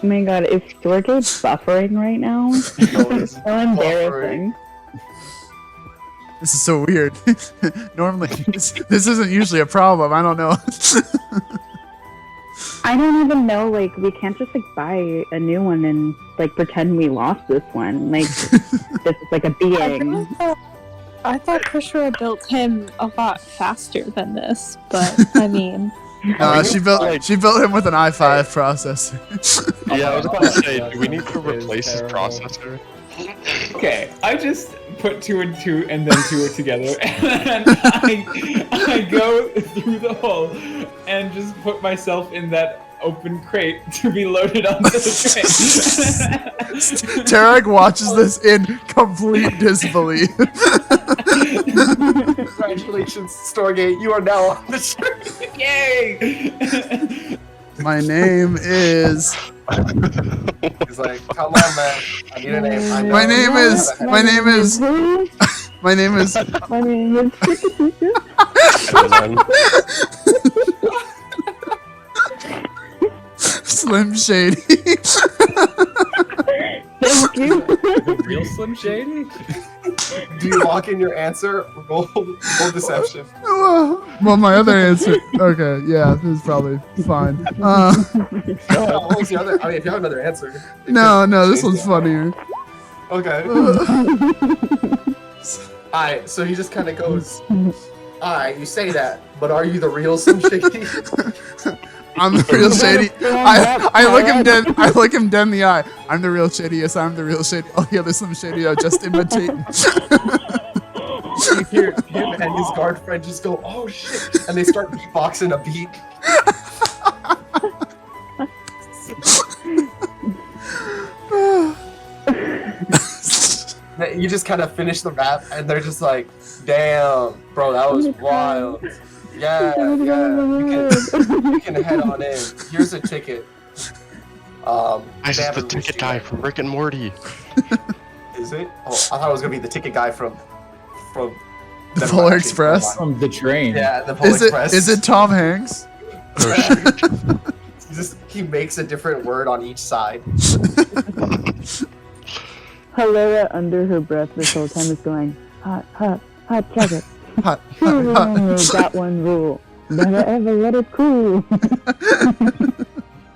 Oh my god, is Storgé buffering right now? It's so embarrassing. This is so weird. Normally, this isn't usually a problem. I don't know. I don't even know, like, we can't just, like, buy a new one and, like, pretend we lost this one. Like, this is, like, a being. I thought Krishna built him a lot faster than this, but, I mean... She built him with an i5 processor. Yeah, I was about to say, do we need to replace his processor? Okay, I just put 2 and 2 and then 2 it together, and I go through the hole and just put myself in that open crate to be loaded onto the train. Terrac watches this in complete disbelief. Congratulations, Storgé, you are now on the train. Yay! My name is... He's like, come on, man. I need a name. I know. My name is... My name is... My name is Slim Shady. Thank you. Real Slim Shady? Do you lock in your answer? Roll deception. Well, my other answer... Okay, yeah, this is probably fine. What was the other? I mean, if you have another answer. No, this one's funnier. Okay. Alright, so he just kind of goes, alright, you say that, but are you the real Slim Shady? I'm the real Shady. I look him dead. I look him dead in the eye. I'm the real Shady. Yes, I'm the real Shady. Oh yeah, the Slim Shady are just imitating. You hear him and his guard friend just go, oh shit, and they start beatboxing a beat. You just kind of finish the rap, and they're just like, damn, bro, that was wild. Yeah, you can head on in. Here's a ticket. I just the ticket guy from Rick and Morty. Is it? Oh, I thought it was gonna be the ticket guy from the Polar Express. From the train. Yeah, the Polar Express. Is it Tom Hanks? He makes a different word on each side. Helera under her breath this whole time is going, hot, chocolate. Hot. Got one rule. Never ever let it cool.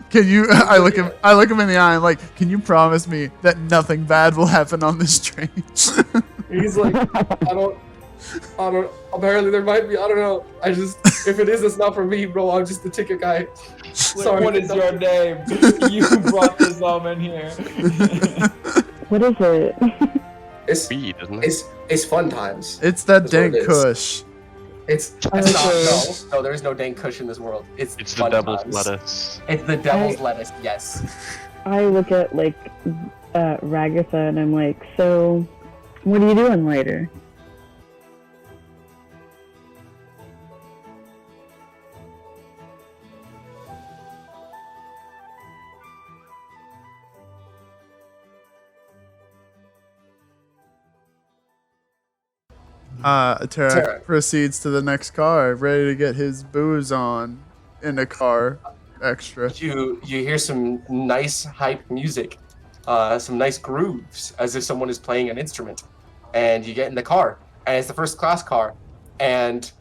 Can you? I look him in the eye. I'm like, can you promise me that nothing bad will happen on this train? He's like, I don't. Apparently there might be. I don't know. If it is, it's not for me, bro. I'm just the ticket guy. Sorry. What is your name? You brought this almond here. What is it? It's speed, isn't it? It's fun times. It's that dank kush. It's not. No, there is no dank kush in this world. It's the devil's lettuce. It's the devil's lettuce. Yes. I look at like Ragatha and I'm like, so, what are you doing later? Terrac proceeds to the next car, ready to get his booze on in a car extra. You hear some nice hype music, some nice grooves, as if someone is playing an instrument, and you get in the car, and it's the first class car, and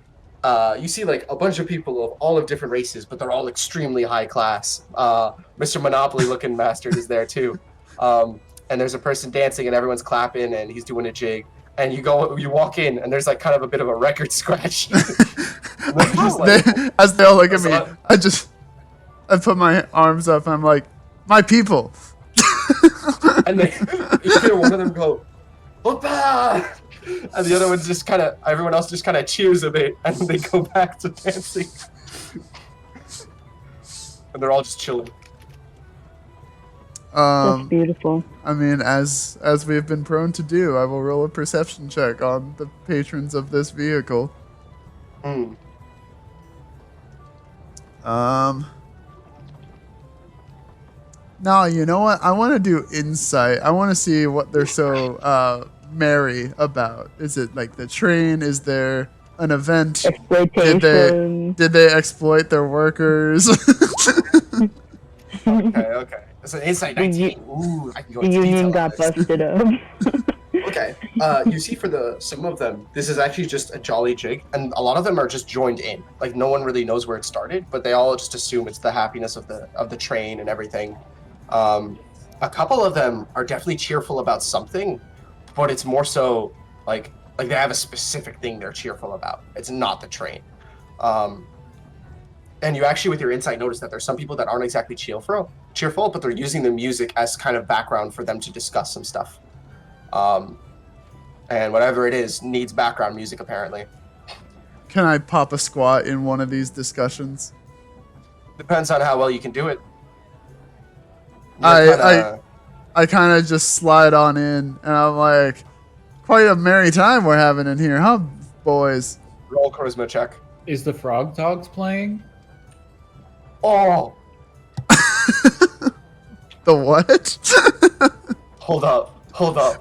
you see like a bunch of people of all of different races, but they're all extremely high class. Mr. Monopoly looking bastard is there too, and there's a person dancing and everyone's clapping and he's doing a jig. And you walk in, and there's like kind of a bit of a record scratch. As they all look at me, I put my arms up, and I'm like, my people. And you hear one of them go, "Opa!" And the other one just everyone else just kind of cheers a bit, and they go back to dancing. And they're all just chilling. That's beautiful. I mean, as we've been prone to do, I will roll a perception check on the patrons of this vehicle. Mm. No, you know what? I want to do insight. I want to see what they're so merry about. Is it like the train? Is there an event? Exploitation. Did they exploit their workers? Okay. It's an insight The 19. Ooh, I can go The into union detail got on this. busted up. Okay. You see, for some of them, this is actually just a jolly jig, and a lot of them are just joined in. Like no one really knows where it started, but they all just assume it's the happiness of the train and everything. A couple of them are definitely cheerful about something, but it's more so like they have a specific thing they're cheerful about. It's not the train. And you actually, with your insight, notice that there's some people that aren't exactly cheerful, but they're using the music as kind of background for them to discuss some stuff. And whatever it is needs background music, apparently. Can I pop a squat in one of these discussions? Depends on how well you can do it. I kind of just slide on in, and I'm like, quite a merry time we're having in here, huh, boys? Roll charisma check. Is the Frog Dogs playing? Oh, The what? hold up.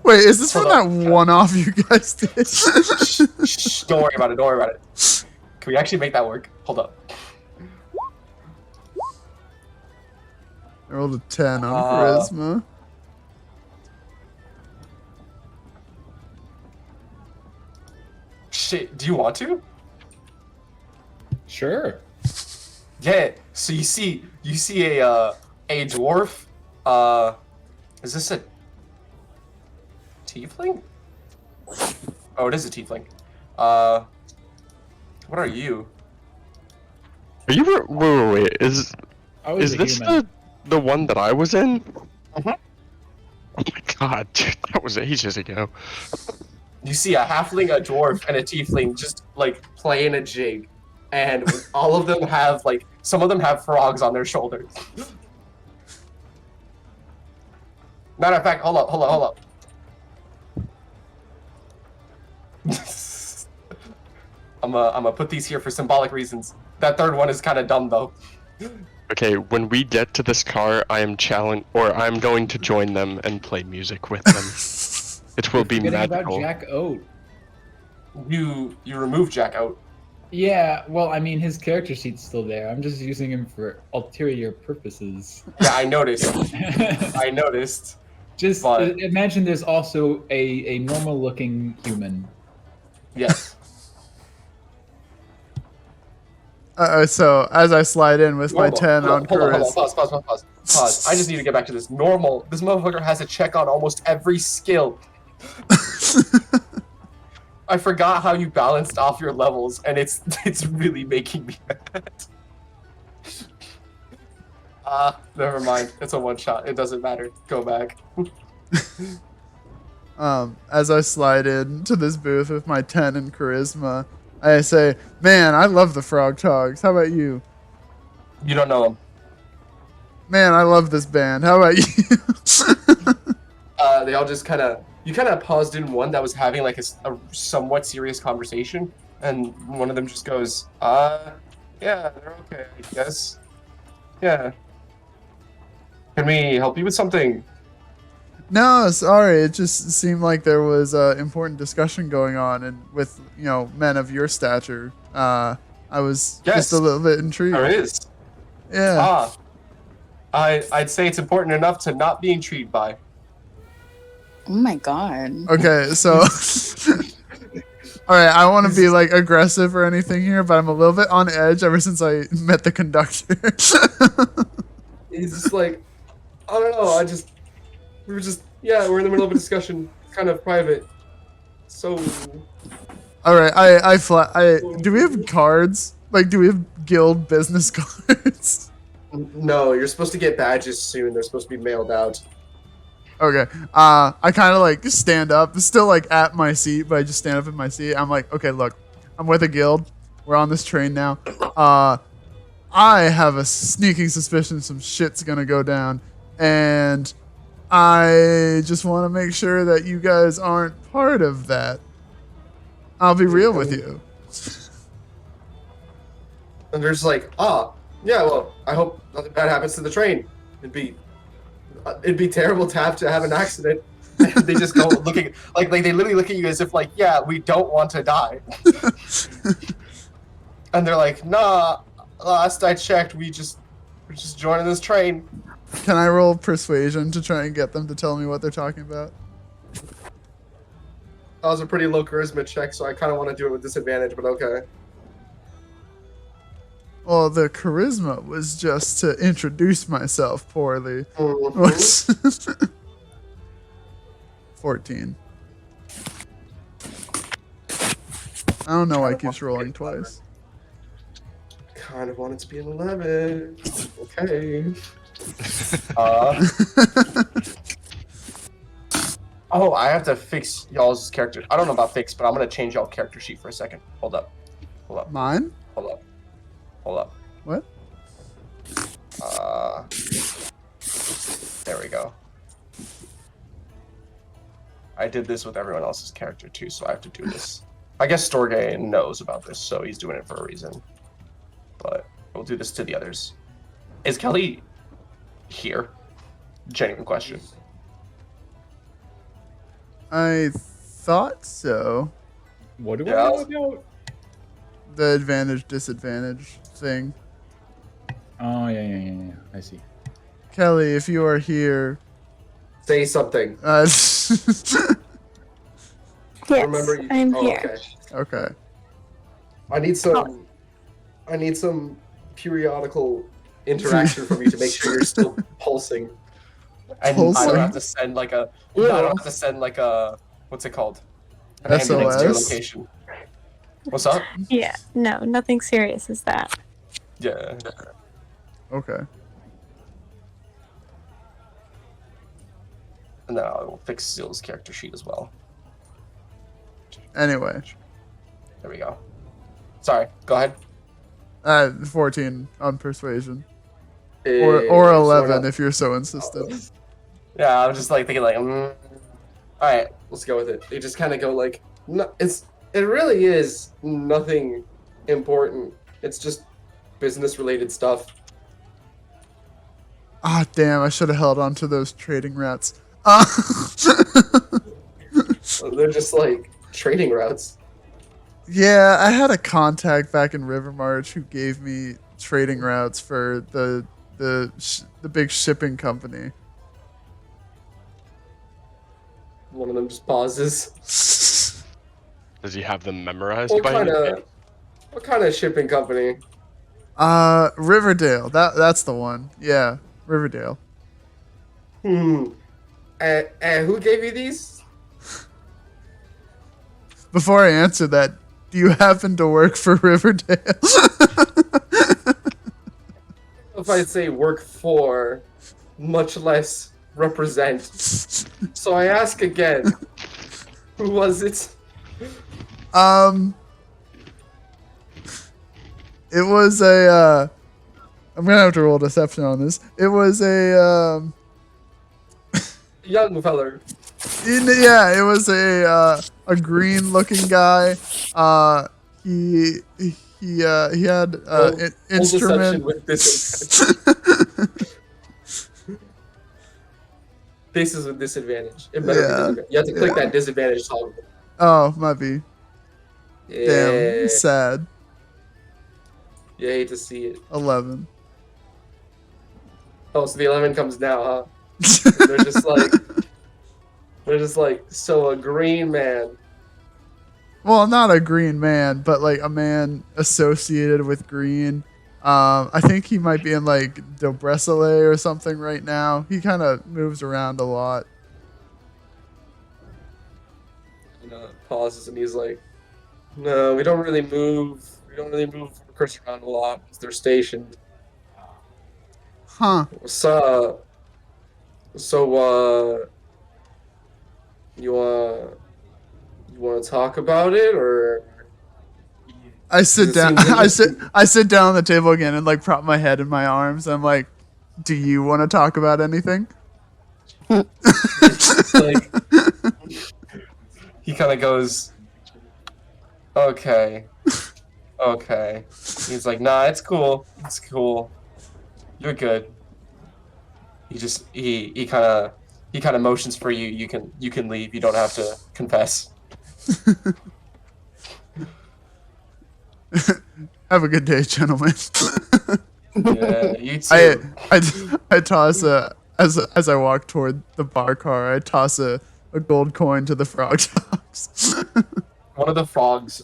Wait, is this Hold from up. that one-off you guys did? Shh, don't worry about it. Can we actually make that work? Hold up. I rolled a 10 on charisma. Shit, do you want to? Sure. Yeah. So you see a dwarf. Is this a tiefling? Oh, it is a tiefling. What are you? Are you? Wait. I was Is a this human. the one that I was in? Mhm. Oh my god, dude, that was ages ago. You see a halfling, a dwarf, and a tiefling just like playing a jig, and all of them have some of them have frogs on their shoulders. Matter of fact, hold up. I'm gonna put these here for symbolic reasons. That third one is kind of dumb though. Okay, when we get to this car, I'm going to join them and play music with them. It will be Forgetting magical. about Jack Oat. You remove Jack out. Yeah, well, I mean, his character sheet's still there. I'm just using him for ulterior purposes. Yeah, I noticed. Just But- imagine there's also a normal-looking human. Yes. So as I slide in with my Normal. 10 on Hold on. charisma. Pause. I just need to get back to this. Normal. This motherfucker has a check on almost every skill. I forgot how you balanced off your levels, and it's really making me mad. Never mind. It's a one shot. It doesn't matter. Go back. As I slide into this booth with my 10 in charisma, I say, man, I love the Frog Dogs. How about you? You don't know him. Man, I love this band. How about you? They all just you kind of paused in one that was having like a somewhat serious conversation, and one of them just goes, yeah, they're okay, I guess. Yeah. Can we help you with something? No, sorry. It just seemed like there was important discussion going on, and with men of your stature, I was Yes. just a little bit intrigued. There is. Yeah. I'd say it's important enough to not be intrigued by. Oh my god. Okay, so all right, I want to be like aggressive or anything here, but I'm a little bit on edge ever since I met the conductor. He's just like, I don't know. We're in the middle of a discussion, kind of private. So, All right, do we have cards? Like, do we have guild business cards? no, you're supposed to get badges soon. They're supposed to be mailed out. Okay. I kind of like stand up, still like at my seat, but I just stand up in my seat. I'm like, okay, look, I'm with a guild. We're on this train now. I have a sneaking suspicion some shit's gonna go down, and I just want to make sure that you guys aren't part of that. I'll be real with you. And they're just like, yeah, well, I hope nothing bad happens to the train. It'd be terrible to have an accident. And they just go looking, like they literally look at you as if like, yeah, we don't want to die. And they're like, nah, last I checked, we're just joining this train. Can I roll persuasion to try and get them to tell me what they're talking about? That was a pretty low charisma check, so I kind of want to do it with disadvantage, but okay. Well, the charisma was just to introduce myself poorly. Mhm. 14. I don't know why it keeps rolling twice. Kind of want it to be an 11. Okay. Oh, I have to fix y'all's character. I don't know about fix, but I'm gonna change y'all character sheet for a second. Hold up. Hold up. Mine? Hold up. Hold up. What? There we go. I did this with everyone else's character too, so I have to do this. I guess Storgé knows about this, so he's doing it for a reason. But we'll do this to the others. Is Kelly here? Genuine question. I thought so. What do Yeah, I know about? The advantage disadvantage thing. Oh, yeah. I see. Kelly, if you are here, Say something. Yes, Remember you- I'm oh, here. Okay. okay. I need some periodical interaction from you to make sure you're still pulsing. And I Pulsing? don't have to send like a I don't have to send like a what's it called? An ambulance to your SOS? location. What's up? Yeah, no, nothing serious is that. Yeah. Okay. And then I'll fix Zill's character sheet as well. Anyway. There we go. Sorry, go ahead. 14 on persuasion. So Or we're 11 not- if you're so insistent. Yeah, I'm just like thinking like, all right, let's go with it. They just kind of go like, no, it really is nothing important. It's just business related stuff. Ah, damn, I should have held on to those trading rats. They're just like trading routes. Yeah, I had a contact back in Rivermarch who gave me trading routes for the big shipping company. One of them just pauses. Does he have them memorized What by kind any of shipping company? Riverdale. That's the one. Yeah, Riverdale. And who gave you these? Before I answer that, do you happen to work for Riverdale? If I'd say work for, much less represent. So I ask again, who was it? It was a, I'm gonna have to roll deception on this. It was a, Young feller. yeah, it was a green-looking guy. He had Roll instrument. deception with disadvantage. This is with disadvantage. It better be Yeah. disadvantage. You have to click Yeah. that disadvantage toggle. Oh, might be. Yeah. Damn, sad. You hate to see it. 11. Oh, so the 11 comes now, huh? They're just like, so a green man. Well, not a green man, but like a man associated with green. I think he might be in like Dobresole or something right now. He kind of moves around a lot. And pauses and he's like, no, we don't really move. We don't really move workers around a lot because they're stationed. Huh. So, you want to talk about it, or I sit Does it down. seem I sit down on the table again and like prop my head in my arms. I'm like, "Do you want to talk about anything?" like he kind of goes, okay. He's like, nah, it's cool. You're good. He kind of motions for you. You can leave. You don't have to confess. Have a good day, gentlemen. Yeah, you too. I toss as I walk toward the bar car. I toss a gold coin to the frog dogs. One of the frogs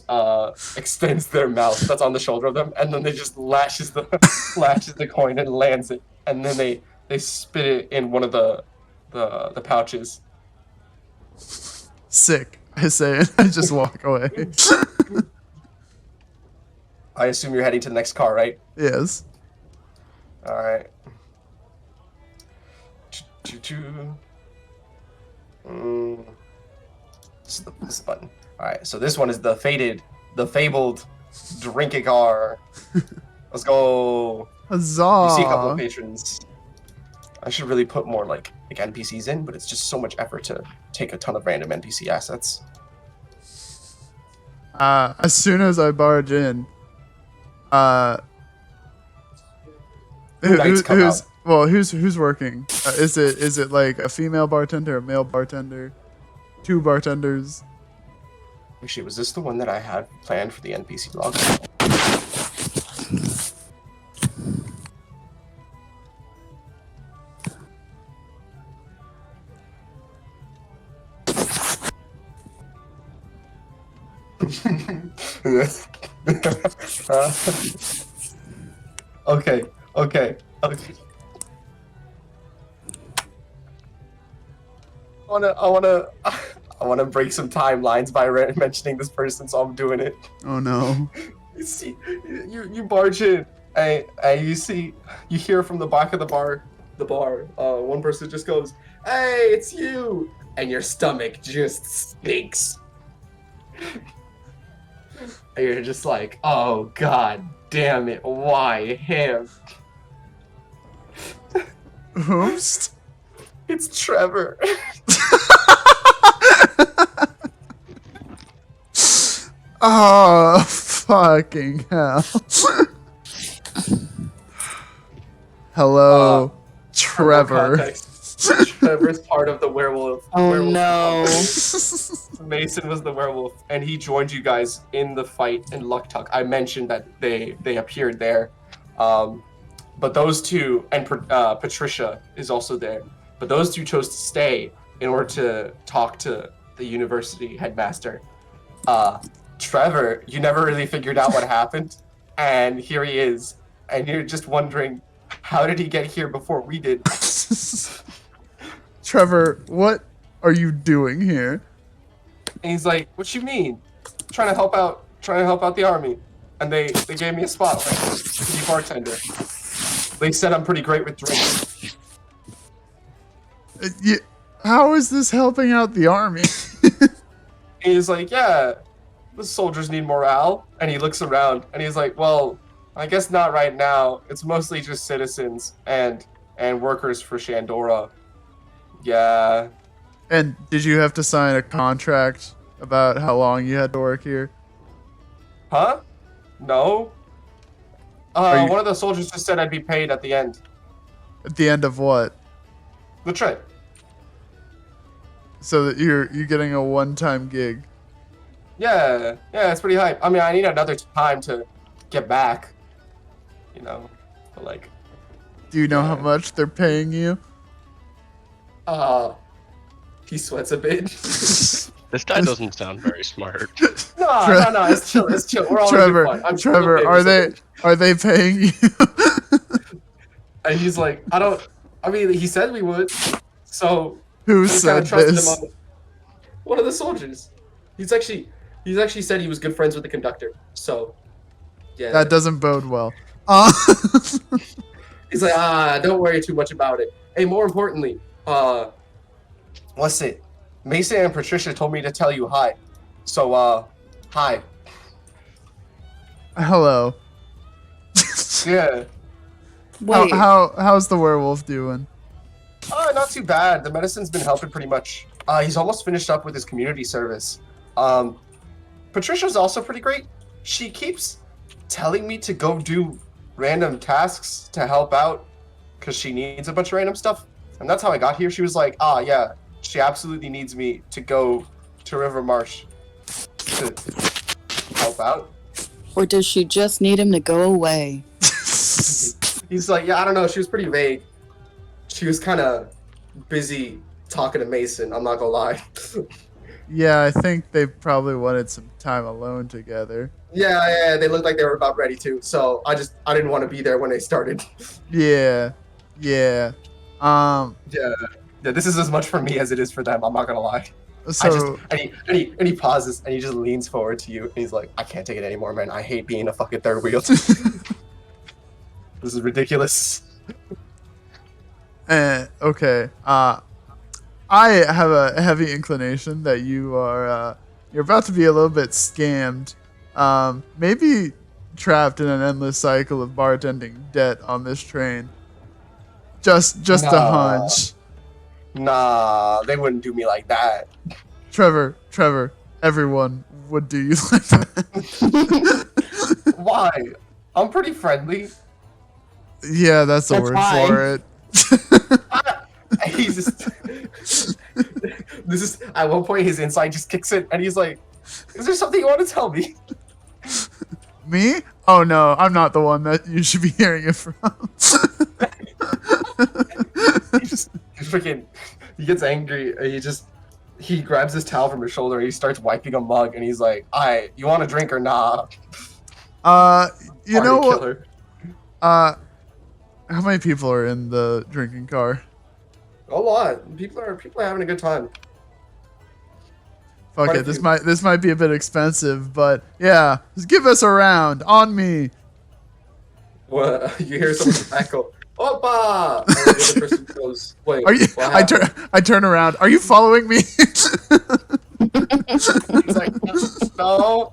extends their mouth that's on the shoulder of them, and then they just lashes the coin and lands it, and then they spit it in one of the pouches. Sick, I say, and I just walk away. I assume you're heading to the next car, right? Yes. All right. Choo-choo. This is the button. All right, so this one is the fabled drink-a-car. Let's go. Huzzah! You see a couple of patrons. I should really put more like NPCs in, but it's just so much effort to take a ton of random NPC assets. As soon as I barge in, Knights come out. who's working? Is it like a female bartender, a male bartender, 2 bartenders? Actually, was this the one that I had planned for the NPC log? Okay. I wanna break some timelines by mentioning this person, so I'm doing it. Oh no. You see, you barge in, and you hear from the back of the bar, one person just goes, "Hey, it's you," and your stomach just stinks. And you're just like, "Oh god damn it, why him?" Whomst? It's Trevor. Oh, fucking hell. Hello, Trevor. Trevor's part of the werewolf. Oh werewolf no. Mason was the werewolf, and he joined you guys in the fight in Lucktuck. I mentioned that they appeared there. But those two, and Patricia is also there, but those two chose to stay in order to talk to the university headmaster. Trevor, you never really figured out what happened, and here he is, and you're just wondering, how did he get here before we did? Trevor, what are you doing here? And he's like, "What you mean? Trying to help out the army." And they gave me a spot, like, to be bartender. They said I'm pretty great with drinks. How is this helping out the army? And he's like, "Yeah, the soldiers need morale." And he looks around and he's like, "Well, I guess not right now. It's mostly just citizens and workers for Shandora." Yeah. And did you have to sign a contract about how long you had to work here? Huh? No. You- One of the soldiers just said I'd be paid at the end. At the end of what? The trip. So that you're getting a one-time gig. Yeah, it's pretty hype. I mean, I need another time to get back. You know, but like. Do you know how Yeah. much they're paying you? He sweats a bit. This guy doesn't sound very smart. No, it's chill. We're all Trevor, having fun. Trevor, are they paying you? And he's like, I mean, he said we would. So Who I just kinda said trusted this? him on one of the soldiers. He's actually said he was good friends with the conductor. So yeah. That doesn't bode well. He's like, don't worry too much about it. Hey, more importantly, what's it? Mason and Patricia told me to tell you hi. So, hi. Hello. Yeah. Wait. How's the werewolf doing? Not too bad. The medicine's been helping pretty much. He's almost finished up with his community service. Patricia's also pretty great. She keeps telling me to go do random tasks to help out because she needs a bunch of random stuff. And that's how I got here. She was like, yeah, she absolutely needs me to go to River Marsh to help out. Or does she just need him to go away? He's like, yeah, I don't know. She was pretty vague. She was kind of busy talking to Mason. I'm not gonna lie. Yeah, I think they probably wanted some time alone together. Yeah, they looked like they were about ready to. So I didn't want to be there when they started. Yeah. Yeah. This is as much for me as it is for them. I'm not gonna lie. So And he pauses and he just leans forward to you and he's like, I can't take it anymore, man. I hate being a fucking third wheel. This is ridiculous. Okay. I have a heavy inclination that you're about to be a little bit scammed. Maybe trapped in an endless cycle of bartending debt on this train. Just a hunch. Nah, they wouldn't do me like that. Trevor, everyone would do you like that. Why? I'm pretty friendly. Yeah, that's the word fine. for it. He's just. This is at one point his insight just kicks in, and he's like, "Is there something you want to tell me?" Me? Oh no, I'm not the one that you should be hearing it from. He gets angry, and he grabs his towel from his shoulder, and he starts wiping a mug, and he's like, "Alright, you want a drink or nah?" You know what? Killer. How many people are in the drinking car? A lot. People are having a good time. Fuck Quite a it, few. this might be a bit expensive, but yeah, just give us a round on me. Well, you hear someone echo, "Opa!" And the other person goes, "Wait, Are you? what I turn around. Are you following me? He's like, "No."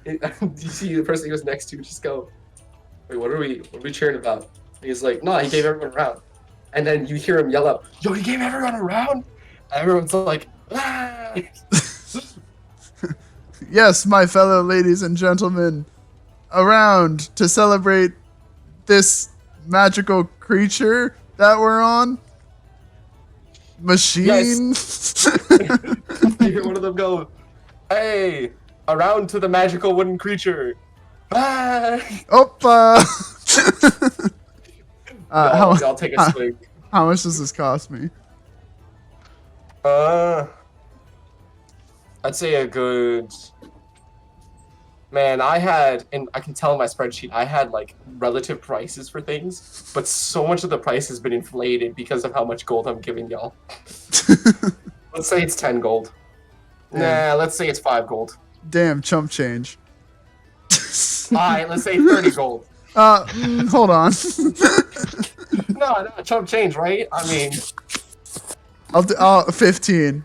You see the person he was next to just go, "Wait, what are we cheering about?" And he's like, "No, he gave everyone a round." And then you hear him yell out, "Yo, he gave everyone a round?" And everyone's like, "Ah!" Yes, my fellow ladies and gentlemen, a round to celebrate this magical creature that we're on. Machine. You hear one of them go, "Hey, a round to the magical wooden creature." Ah! Opa. I'll take a swig. How much does this cost me? I'd say a good. Man, I can tell in my spreadsheet, I had like relative prices for things, but so much of the price has been inflated because of how much gold I'm giving y'all. Let's say it's 10 gold. Yeah. Nah, let's say it's 5 gold. Damn, chump change. Alright, let's say 30 gold. Hold on. No, chump change, right? I mean, I'll 15.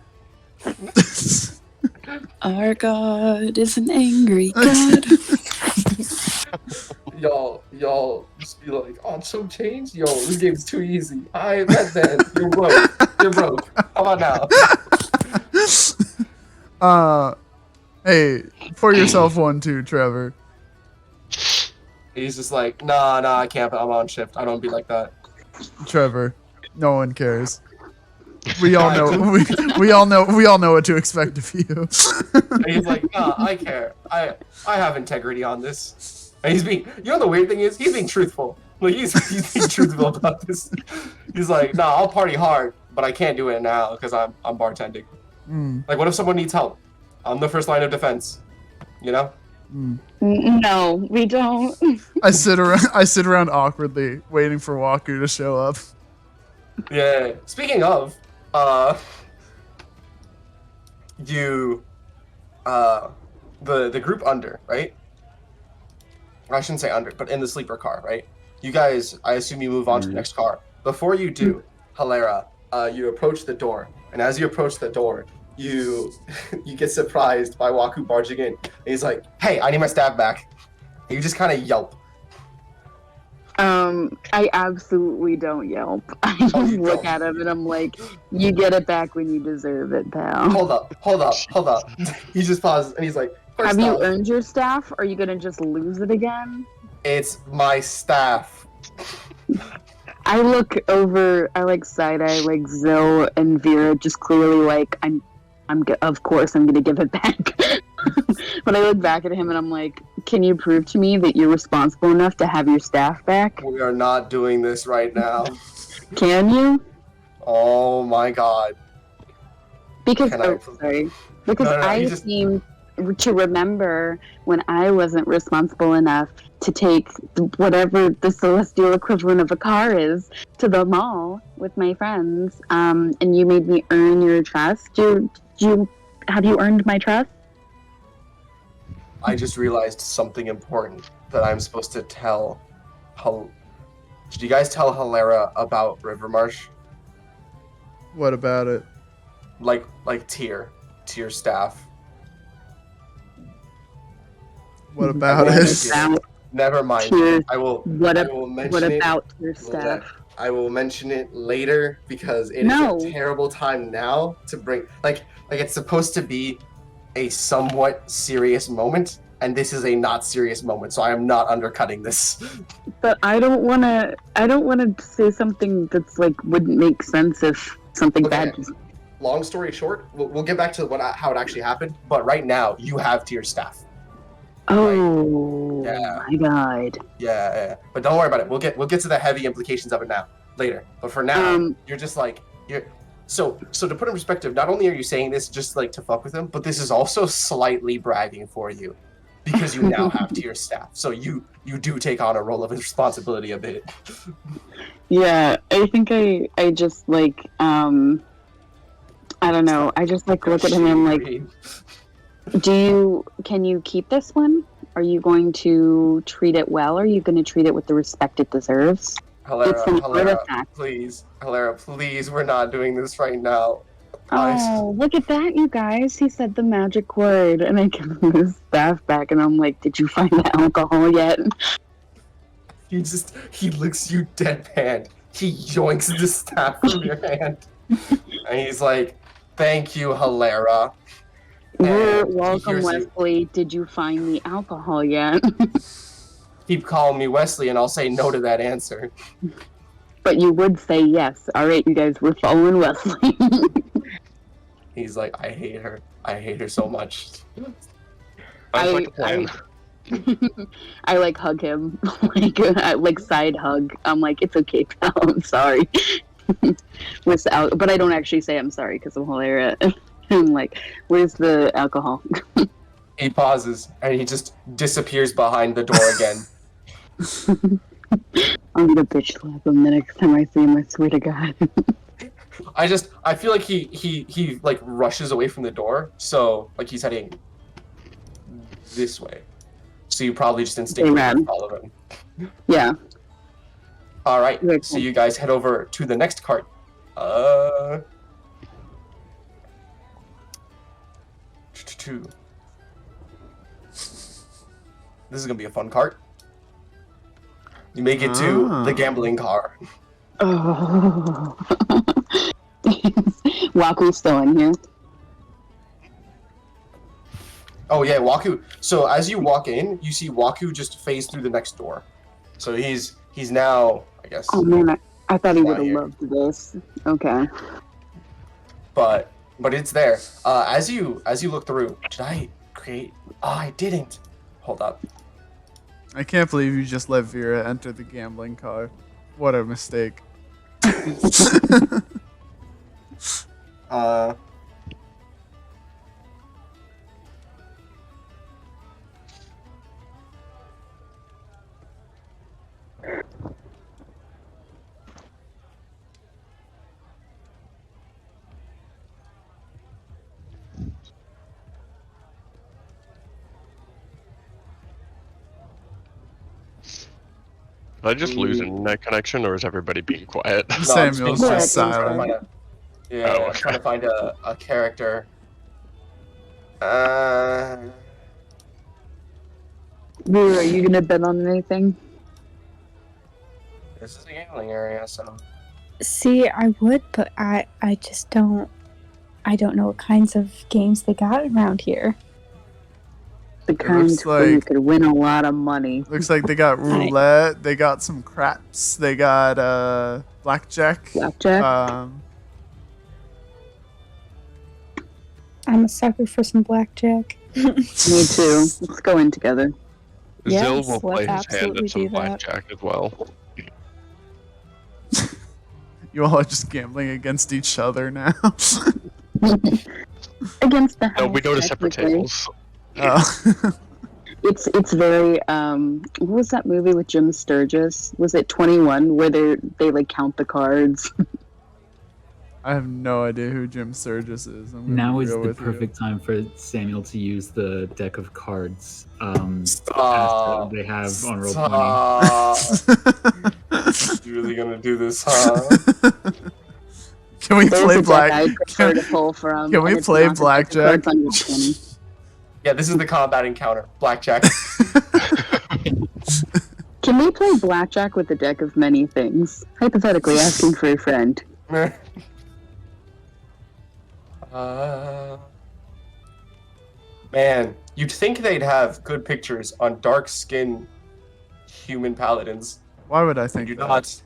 Our God is an angry God. y'all just be like, "Oh, chump change? Yo, this game's too easy." I bet then. You're broke. How about now? Hey, pour yourself one too, Trevor. He's just like, nah, I can't. I'm on shift. I don't be like that. Trevor, no one cares. We all know. We all know what to expect of you. And he's like, nah, I care. I have integrity on this. And he's being. You know the weird thing is, he's being truthful. Like he's being truthful about this. He's like, nah, I'll party hard, but I can't do it now because I'm bartending. Like, what if someone needs help? I'm the first line of defense. You know. No, we don't. I sit around awkwardly waiting for Waku to show up. Yeah. Speaking of, the group under, right? I shouldn't say under, but in the sleeper car, right? You guys, I assume you move on to the next car. Before you do, Helera, you approach the door, and as you approach the door, you get surprised by Waku barging in. And he's like, "Hey, I need my staff back." And you just kind of yelp. I absolutely don't yelp. I just look at him and I'm like, "You get it back when you deserve it, pal." Hold up. He just pauses and he's like, "Have you earned your staff? Or are you gonna just lose it again?" "It's my staff." I look over. I like side eye like Zyll and Vera, just clearly like of course I'm gonna give it back. But I look back at him and I'm like, can you prove to me that you're responsible enough to have your staff back? We are not doing this right now. Can you? Oh my god. Because Can I sorry. Because No, I you just- seem to remember when I wasn't responsible enough to take whatever the celestial equivalent of a car is to the mall with my friends, and you made me earn your trust. Have you earned my trust? I just realized something important that I'm supposed to tell. Did you guys tell Helera about Rivermarsh? What about it? Like Tier staff. What about I it? won't About Never mind. Tier- I will What mention it. about your staff? I will mention it later because it is No. a terrible time now to bring like it's supposed to be a somewhat serious moment, and this is a not serious moment, so I am not undercutting this. But I don't want to say something that's like wouldn't make sense if something Okay. bad just Long story short, we'll get back to how it actually happened, but right now you have Tier staff. Oh Yeah. my god. Yeah. But don't worry about it. We'll get to the heavy implications of it now later. But for now, you're just like you're so to put in perspective, not only are you saying this just like to fuck with him, but this is also slightly bragging for you. Because you now have Tier staff. So you do take on a role of responsibility a bit. Yeah, I think I just like I don't know. I just like look at him and I'm like, can you keep this one? Are you going to treat it well? Are you going to treat it with the respect it deserves? It's an artifact. Please, Helera, please, we're not doing this right now. Oh, look at that, you guys. He said the magic word, and I give him his staff back, and I'm like, did you find the alcohol yet? He looks you deadpan. He yoinks the staff from your hand. And he's like, thank you, Helera. You're And he welcome, hears you. Wesley. Did you find the alcohol yet? Keep calling me Wesley, and I'll say no to that answer. But you would say yes. All right, you guys, we're following Wesley. He's like, I hate her. I hate her so much. Sounds like a plan. I like hug him, like side hug. I'm like, it's okay, pal. I'm sorry. But I don't actually say I'm sorry because I'm hilarious. I'm like, where's the alcohol? He pauses, and he just disappears behind the door again. I'm gonna bitch slap him the next time I see him. I swear to God. I feel like he like rushes away from the door, so like he's heading this way. So you probably just instinctively follow him. Yeah. All right. Very So cool. you guys head over to the next cart. Two. This is gonna be a fun cart. You make it to the gambling car. Oh. Waku's still in here. Oh yeah, Waku. So as you walk in, you see Waku just phase through the next door. So he's now, I guess. Oh man, I thought he Not would have here. loved this. Okay. But it's there. As you look through, did I create? Oh, I didn't. Hold up. I can't believe you just let Vera enter the gambling car. What a mistake. Did I just lose internet connection, or is everybody being quiet? No, I'm Samuel's being just quiet. I'm silent. trying to find Oh, okay. I'm trying to find a character. Vera, are you gonna bet on anything? This is a gambling area, so. See, I would, but I just don't. I don't know what kinds of games they got around here. The kind looks where you like- could win a lot of money. Looks like they got roulette, they got some craps, they got blackjack. Blackjack? I'm a sucker for some blackjack. Me too. Let's go in together. Zyll will Yes, play let's his hand absolutely at some do that. blackjack as well. You all are just gambling against each other now. Against the house. No, we go to separate technically. tables. Oh. It's very what was that movie with Jim Sturgis? Was it 21 where they like count the cards? I have no idea who Jim Sturgis is. I'm gonna Now is go the with you. perfect time for Samuel to use the deck of cards Stop. they have on Roll20. Stop. You really gonna do this, huh? Can we There's play a deck I'd prefer Can, to pull from. can we and it's play not the deck of blackjack? cards on Roll20. Yeah, this is the combat encounter. Blackjack. Can we play blackjack with a deck of many things? Hypothetically asking for a friend. Man, you'd think they'd have good pictures on dark-skinned human paladins. Why would I think You that? not.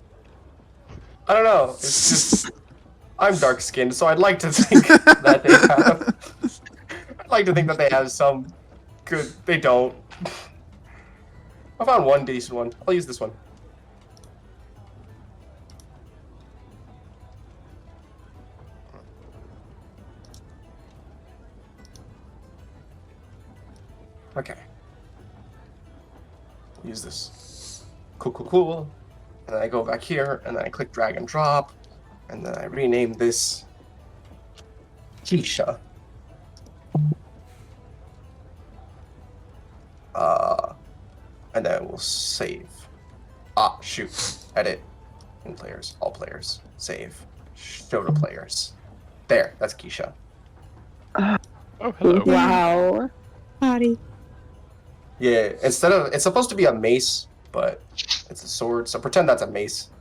I don't know. It's just I'm dark-skinned, so I'd like to think that they have. I'd like to think that they have some good. They don't. I found one decent one. I'll use this one. Okay. Use this. Cool, cool, cool. And then I go back here, and then I click drag and drop, and then I rename this Keisha. And then we'll save. Ah, shoot. Edit. In players. All players. Save. Show to players. There. That's Keisha. Oh, hello. Wow. Hottie. Yeah, instead of it's supposed to be a mace, but it's a sword. So pretend that's a mace.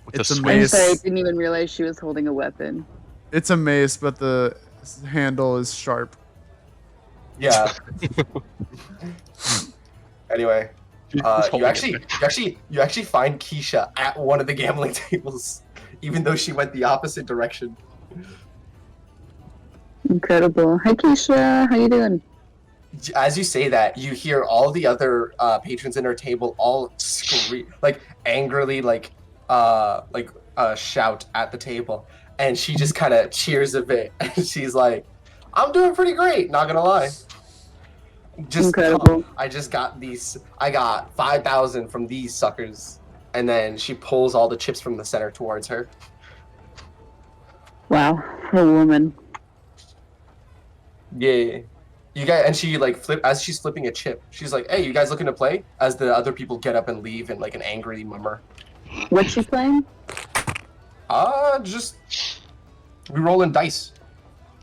With the It's a swing. I'm mace. sorry, I didn't even realize she was holding a weapon. It's a mace, but the handle is sharp. Yeah. Anyway, He's you holding it. actually find Keisha at one of the gambling tables, even though she went the opposite direction. Incredible. Hi, Keisha. How you doing? As you say that, you hear all the other patrons in her table all scream, like angrily, shout at the table, and she just kind of cheers a bit, and she's like, "I'm doing pretty great, not gonna lie. Just Incredible. I just got these. I got 5,000 from these suckers." And then she pulls all the chips from the center towards her. Wow, a woman. Yeah. You guys, and she as she's flipping a chip, she's like, "Hey, you guys looking to play?" As the other people get up and leave in like an angry murmur. What's she playing? Just we rolling dice.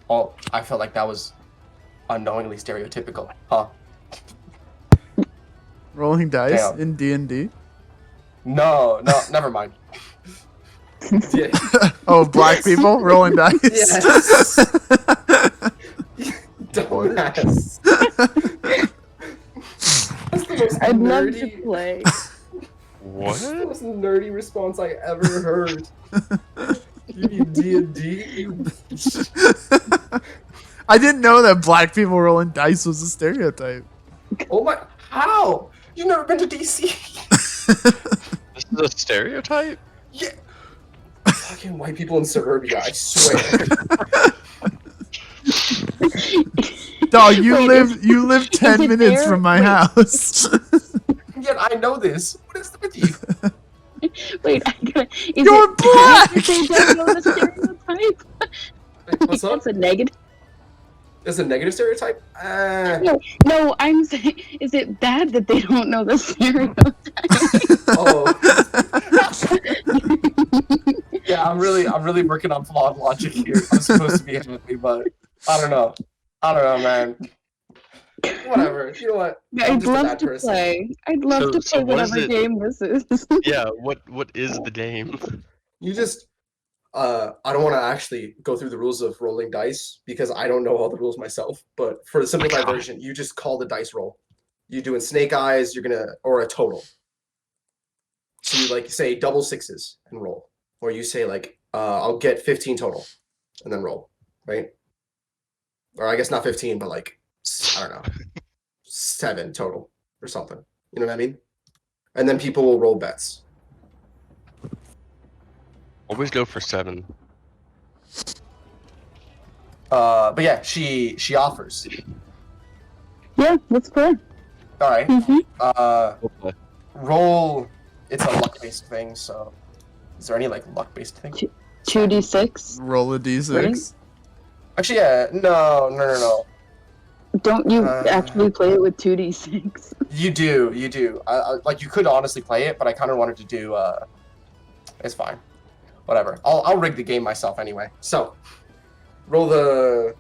Oh, I felt like that was unknowingly stereotypical, huh? Rolling dice Damn. in D&D. No, never mind. Yeah. Oh, black people rolling dice. Yes. Dumbass. That's the most I'd love to nerdy. play. What? That's the most nerdy response I ever heard. You need D&D? I didn't know that black people rolling dice was a stereotype. Oh my! How? You've never been to DC? This is a stereotype? Yeah. Fucking white people in suburbia, I swear. Dog, Wait, you live 10 it minutes there? from my Wait. house. Yet I know this. What is with you? Wait, I gotta. Is You're it black! bad that they don't know the stereotype? What's up? That's a negative. Is a negative stereotype? No, I'm saying, is it bad that they don't know the stereotype? Oh. Yeah, I'm really working on flawed logic here. I'm supposed to be happy, but I don't know, man. Whatever. You know what? I'm I'd just a love bad to person. play. I'd love So- to so play what is whatever it- game this is. Yeah, what is the game? You just I don't want to actually go through the rules of rolling dice because I don't know all the rules myself. But for the simplified God. version, you just call the dice roll. You doing snake eyes, or a total. So you like say double sixes and roll, or you say like I'll get 15 total, and then roll, right? Or I guess not 15, but like I don't know, 7 total or something. You know what I mean? And then people will roll bets. Always go for 7. But yeah, she offers. Yeah, let's play. All right. Okay. Roll. It's a luck-based thing, so is there any like luck-based thing? 2d6. Roll a d6. Actually, yeah. No. Don't you actually play it with 2d6? You do. Like you could honestly play it, but I kind of wanted to do. It's fine. Whatever. I'll rig the game myself anyway. So, roll the.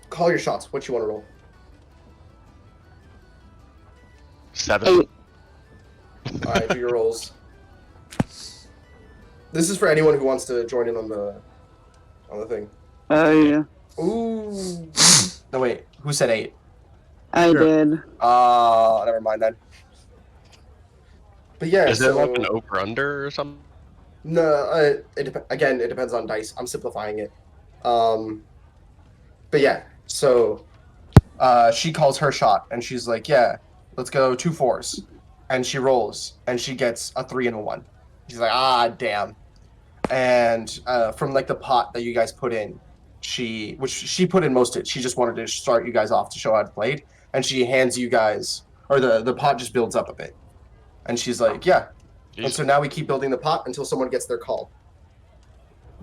Call your shots. What you want to roll? 7. 8. All right, do your rolls. This is for anyone who wants to join in on the thing. Oh, yeah. Ooh. No wait, who said 8? I Sure. did. Never mind then. But yeah, Is so it like an over/under or something? no, again, it depends on dice. I'm simplifying it. But yeah, so she calls her shot and she's like, yeah, let's go 2 4s. And she rolls and she gets a 3 and a 1. She's like, ah, damn. And from like the pot that you guys put in, which she put in most of it, she just wanted to start you guys off to show how to play it. And she hands you guys, or the pot just builds up a bit. And she's like, yeah. Jeez. And so now we keep building the pot until someone gets their call.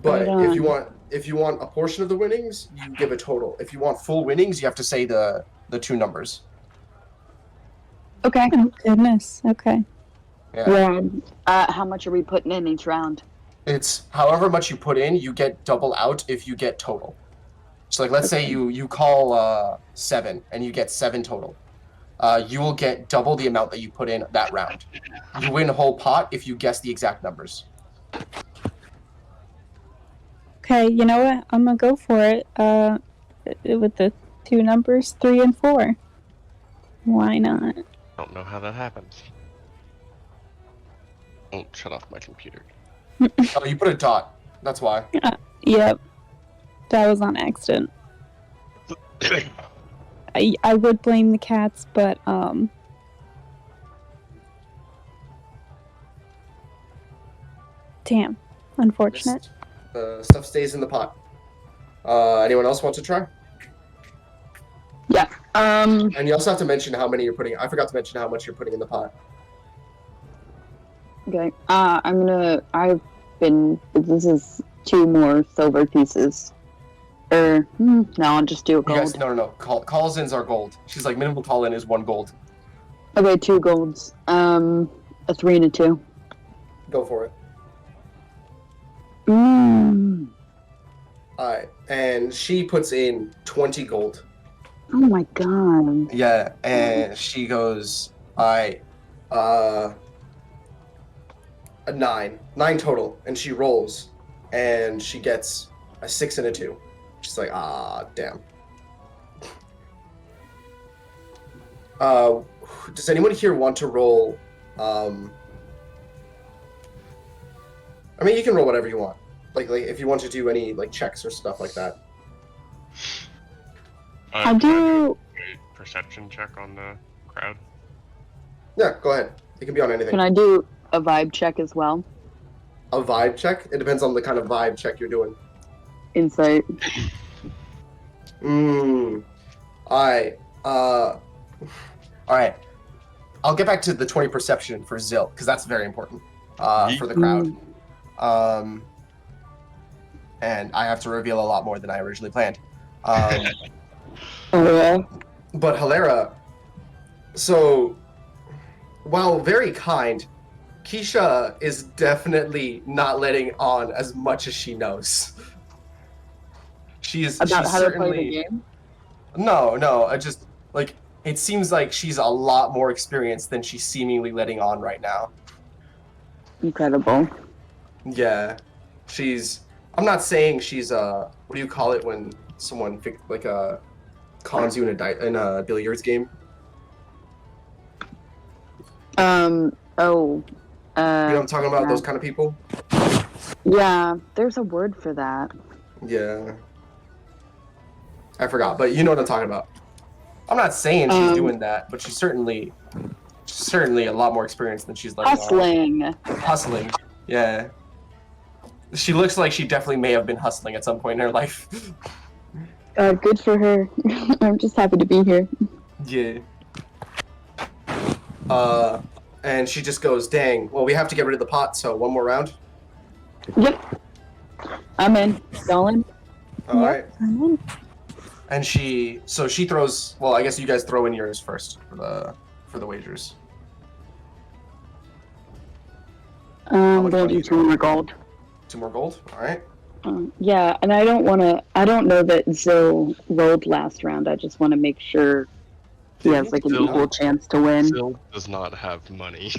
But Right if you want a portion of the winnings, you give a total. If you want full winnings, you have to say the 2 numbers. Okay. Oh goodness. Okay. Yeah. Yeah. How much are we putting in each round? It's however much you put in, you get double out if you get total. So like, let's say you call 7 and you get 7 total. You will get double the amount that you put in that round. You win a whole pot if you guess the exact numbers. Okay. You know what? I'm gonna go for it. With the 2 numbers, 3 and 4. Why not? Don't know how that happens. Don't shut off my computer. Oh, you put a dot. That's why. Yep. That was on accident. I would blame the cats, but damn. Unfortunate. Stuff stays in the pot. Anyone else want to try? Yeah. And you also have to mention how many you're putting. I forgot to mention how much you're putting in the pot. Okay. This is 2 more silver pieces. No, I'll just do a You gold. guys, no. Calls-ins are gold. She's like, minimum call-in is 1 gold. Okay, 2 golds. A 3 and a 2. Go for it. Alright, and she puts in 20 gold. Oh my god. Yeah, and she goes, alright, a 9 total, and she rolls, and she gets a 6 and a 2. She's like, ah, damn. Does anyone here want to roll? I mean, you can roll whatever you want. Like if you want to do any like checks or stuff like that. I do. A perception check on the crowd. Yeah, go ahead. It can be on anything. Can I do a vibe check as well? A vibe check? It depends on the kind of vibe check you're doing. Insight. Alright. Alright. I'll get back to the 20 perception for Zyll, because that's very important for the crowd. And I have to reveal a lot more than I originally planned. Oh yeah. But Helera, so while very kind, Keisha is definitely not letting on as much as she knows. She's About how to certainly, play the game? No, I just like it seems like she's a lot more experienced than she's seemingly letting on right now. Incredible. Yeah, I'm not saying she's what do you call it when someone cons you in a billiards game? Oh. You know what I'm talking about? Those kind of people? Yeah, there's a word for that. Yeah. I forgot, but you know what I'm talking about. I'm not saying she's Um, doing that, but she's certainly a lot more experienced than she's letting on. Hustling. Yeah. She looks like she definitely may have been hustling at some point in her life. Good for her. I'm just happy to be here. Yeah. And she just goes, dang, well, we have to get rid of the pot, so one more round. Yep. I'm in. Colin? All right. I'm in. And she throws, well, I guess you guys throw in yours first for the wagers. I'm much going money to is do 2 more gold. 2 more gold, all right. Yeah, and I don't know that Zyll rolled last round. I just want to make sure he has like an Zyll- equal chance to win. Zyll does not have money.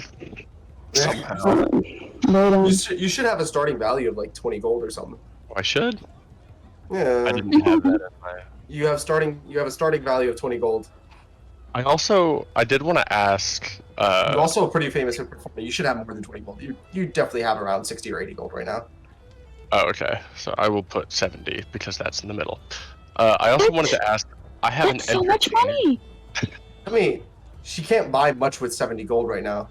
Somehow. Hold on. You should have a starting value of like 20 gold or something. I should. Yeah. I didn't have that in my. You have a starting value of 20 gold. I did want to ask. You're also a pretty famous performer. You should have more than 20 gold. You definitely have around 60 or 80 gold right now. Oh, okay. So I will put 70 because that's in the middle. I also wanted to ask. I have That's an so much entertainer- money! I mean, she can't buy much with 70 gold right now.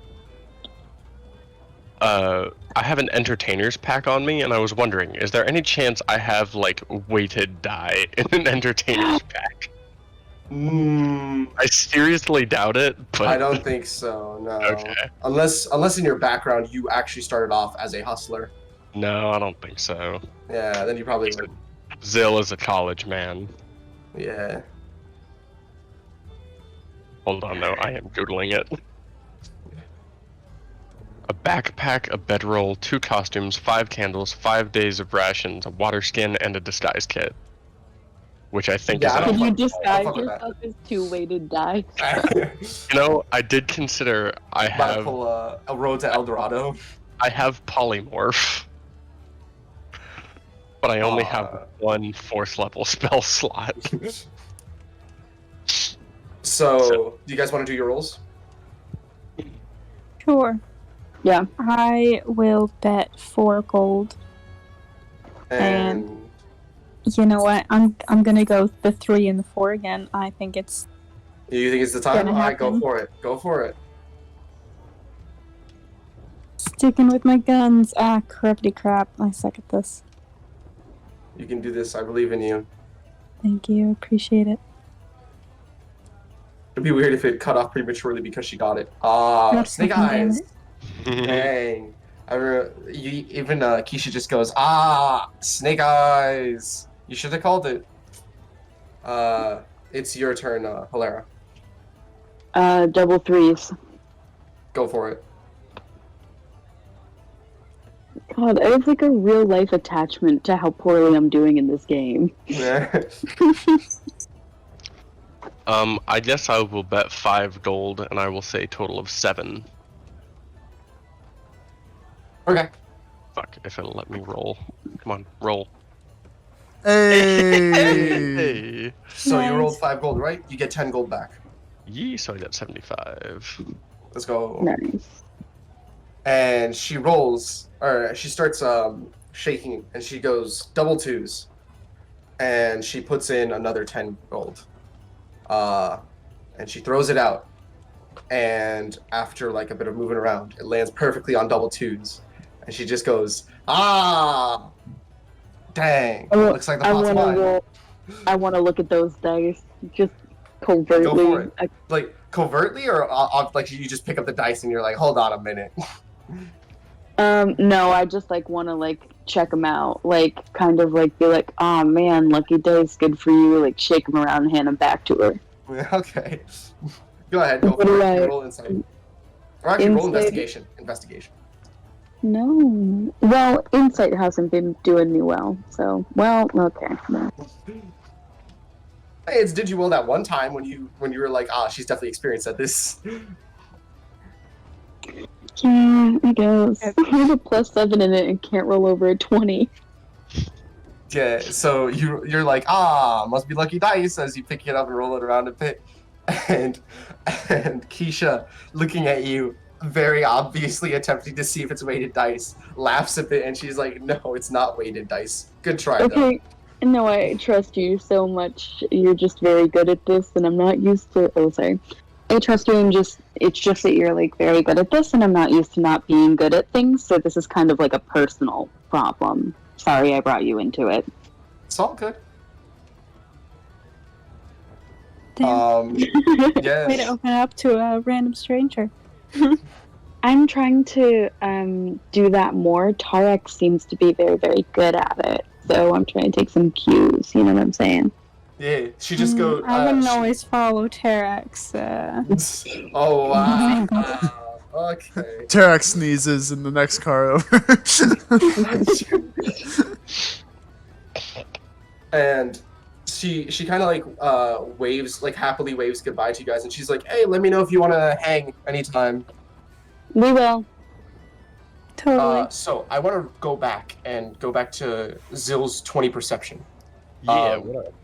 I have an entertainer's pack on me, and I was wondering, is there any chance I have like weighted die in an entertainer's pack? I seriously doubt it, but I don't think so. No. Okay. Unless in your background you actually started off as a hustler. No, I don't think so. Yeah, then you probably would. Zyll is a college man. Yeah. Hold on, though. I am googling it. A backpack, a bedroll, 2 costumes, 5 candles, 5 days of rations, a water skin, and a disguise kit. Which I think Yeah, I is. don't Can you fuck- disguise fuck with that. yourself as 2 weighted die? You know, I did consider. I About to have. pull a road to El Dorado. I have polymorph. But I only have 1 4th level spell slot. So, do you guys want to do your rolls? Sure. Yeah. I will bet 4 gold. And You know what? I'm gonna go the 3 and the 4 again. I think it's you think it's the time? Gonna All right, go happen. for it. Go for it. sticking with my guns. Ah, crappity crap. I suck at this. You can do this. I believe in you. Thank you. Appreciate it. It'd be weird if it cut off prematurely because she got it. That's Snake fucking eyes. Dang. Even Keisha just goes, snake eyes. You should have called it. It's your turn, Helera. Double 3s. Go for it. God, I have like a real life attachment to how poorly I'm doing in this game. I guess I will bet 5 gold, and I will say total of 7. Okay. Fuck, if it'll let me roll. Come on, roll. Hey. Hey! So you Nice. rolled 5 gold, right? You get 10 gold back. Yee, so I got 75. Let's go. Nice. And she rolls, or she starts shaking, and she goes double 2s. And she puts in another 10 gold. And she throws it out. And after like a bit of moving around, it lands perfectly on double 2s. And she just goes, dang. Looks like the I pot's want mine. to roll. I want to look at those dice just covertly. Go for it. Like covertly, or like you just pick up the dice and you're like, hold on a minute. No, I just like want to like check them out, like kind of like be like, oh man, lucky dice, good for you. Like shake them around and hand them back to her. Okay. Go ahead. Go What for do it. I- Roll insight. Or actually, roll Insight? investigation. Investigation. No. Well, insight hasn't been doing me well, so okay. No. Hey, it's did you roll that one time when you were like, she's definitely experienced at this. Yeah, I guess. I have a +7 in it and can't roll over a 20. Yeah, so you're like, must be lucky dice as you pick it up and roll it around a bit. And Keisha, looking at you, very obviously attempting to see if it's weighted dice, laughs a bit and she's like, no, it's not weighted dice. Good try, though. Okay, No, I trust you so much. You're just very good at this, and I'm not used to. Oh, sorry. I trust you, and it's just that you're like very good at this, and I'm not used to not being good at things. So this is kind of like a personal problem. Sorry, I brought you into it. It's all good. Damn. Way to Yes. open up to a random stranger. I'm trying to do that more. Terrac seems to be very, very good at it. So I'm trying to take some cues. You know what I'm saying? Yeah, she just goes. I wouldn't always follow Terrax. Oh wow. Okay. Terrac sneezes in the next car over. And she kind of like waves, like happily waves goodbye to you guys, and she's like, "Hey, let me know if you want to hang anytime." We will. Totally. So I want to go back to Zill's 20 perception. Yeah, what up?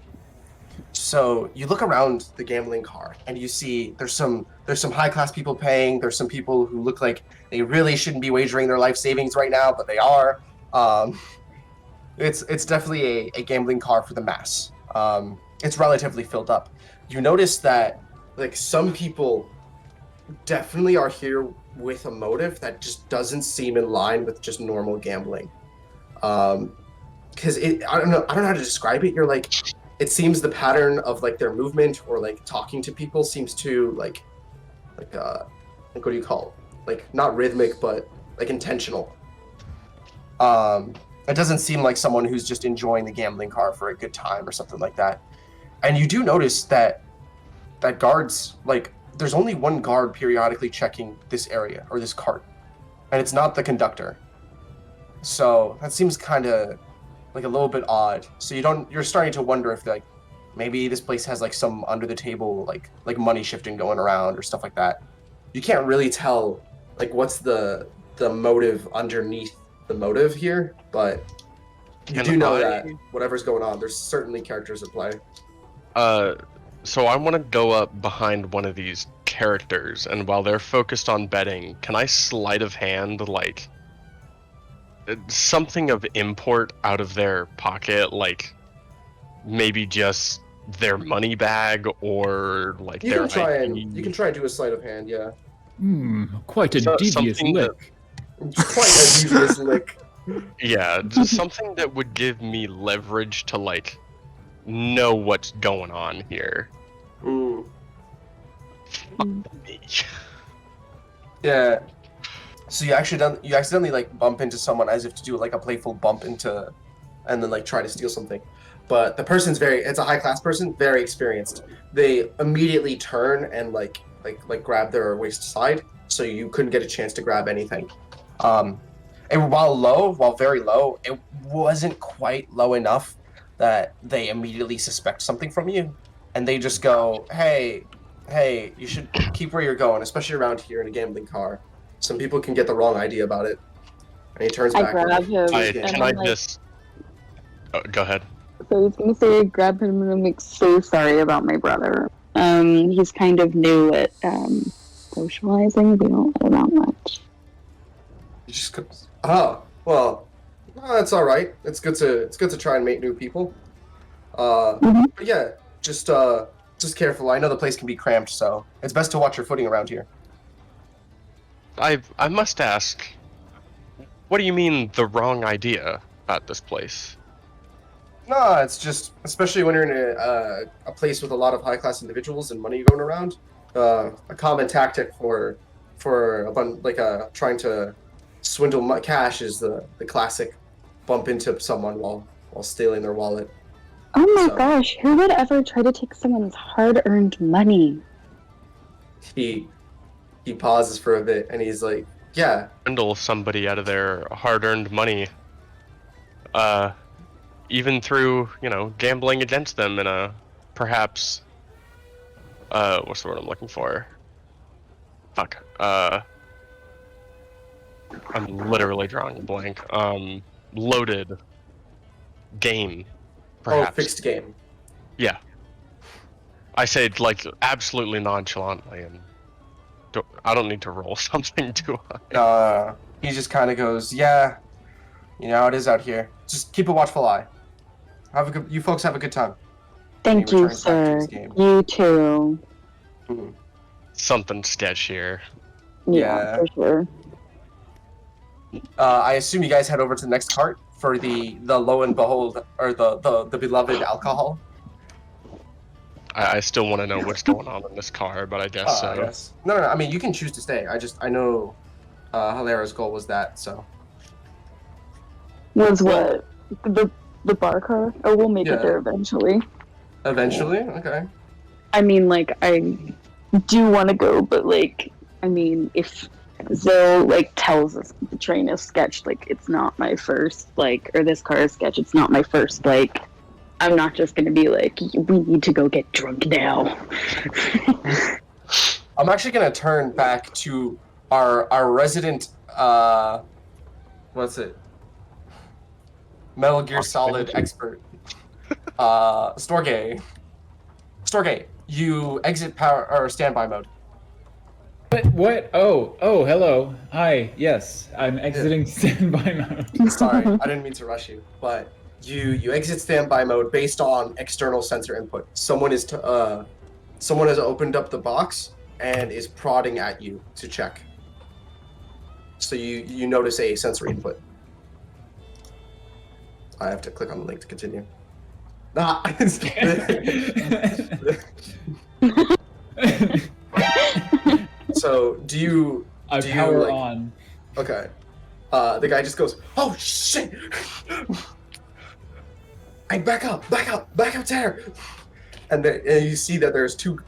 So you look around the gambling car and you see there's some high class people paying. There's some people who look like they really shouldn't be wagering their life savings right now, but they are. It's definitely a gambling car for the mass. It's relatively filled up. You notice that like some people definitely are here with a motive that just doesn't seem in line with just normal gambling. Because I don't know how to describe it. You're like, it seems the pattern of like their movement or like talking to people seems to like what do you call it? Like not rhythmic but like intentional. It doesn't seem like someone who's just enjoying the gambling car for a good time or something like that. And you do notice that guards, like, there's only one guard periodically checking this area or this cart, and it's not the conductor. So that seems kind of like a little bit odd. So you're starting to wonder if like maybe this place has like some under the table like money shifting going around or stuff like that. You can't really tell like what's the motive underneath the motive here, but you do know that whatever's going on, there's certainly characters at play. So I want to go up behind one of these characters, and while they're focused on betting, can I sleight of hand like something of import out of their pocket, like maybe just their money bag or like You their can try ID? and do a sleight of hand, yeah. Quite a devious something lick. Quite a devious lick. Yeah, just something that would give me leverage to like know what's going on here. Mm. Fuck me. Yeah. So you accidentally like bump into someone as if to do like a playful bump into, and then like try to steal something. But the person's it's a high class person, very experienced. They immediately turn and like grab their waist side, so you couldn't get a chance to grab anything. And while very low, it wasn't quite low enough that they immediately suspect something from you, and they just go, hey, you should keep where you're going, especially around here in a gambling car. Some people can get the wrong idea about it. And he turns back. grab him. Can I just... Oh, go ahead. So I was gonna say, grab him, and I'm like so sorry about my brother. He's kind of new at socializing. We don't know that much. He just goes, that's all right. It's good to try and meet new people. But yeah, just careful. I know the place can be cramped, so it's best to watch your footing around here. I must ask, what do you mean the wrong idea at this place? No, it's just, especially when you're in a place with a lot of high-class individuals and money going around, a common tactic for trying to swindle cash is the classic bump into someone while stealing their wallet. Oh my gosh, who would ever try to take someone's hard-earned money? He pauses for a bit and he's like, yeah. Swindle somebody out of their hard-earned money. Even through, gambling against them in a, perhaps, what's the word I'm looking for? Fuck. I'm literally drawing a blank. Loaded game, perhaps. Oh, fixed game. Yeah. I say absolutely nonchalantly, and I don't need to roll something, do I? He just kind of goes, yeah, you know how it is out here. Just keep a watchful eye. You folks have a good time. Thank He you, returns back to sir. his game. You too. Mhm. Something sketch here. Yeah, for sure. I assume you guys head over to the next cart for the lo and behold, or the beloved alcohol. I still want to know what's going on in this car, but I guess so. Yes. No. I mean, you can choose to stay. I know, Helera's goal was that. So. Was what the bar car? Oh, we'll make Yeah. it there eventually. Eventually, okay. I mean, like, I do want to go, but like, I mean, if Zyll like tells us the train is sketched, like, it's not my first, like, or this car is sketched, it's not my first, like, I'm not just gonna be like, we need to go get drunk now. I'm actually gonna turn back to our resident what's it? Metal Gear Solid expert. Storgé. Storgé, you exit power or standby mode. What? Oh, hello. Hi. Yes, I'm exiting standby mode. Sorry, I didn't mean to rush you, but you exit standby mode based on external sensor input. Someone has opened up the box and is prodding at you to check. So you notice a sensory input. I have to click on the link to continue. Nah. So do you power like, on. Okay. The guy just goes, "Oh shit! I back up, Terrac!" And you see that there's two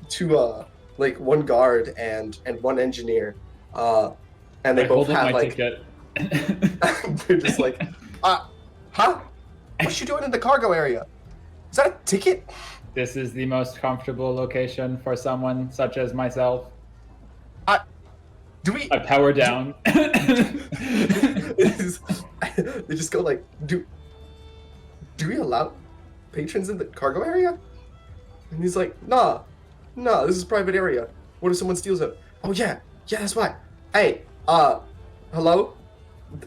like one guard and one engineer, and they both hold up have my like ticket. they're just like, huh? What you doing in the cargo area? Is that a ticket? This is the most comfortable location for someone such as myself. Do we? I power down. They just go like, do we allow patrons in the cargo area? And he's like, nah, this is private area. What if someone steals it? Oh yeah, that's why. Hey, hello?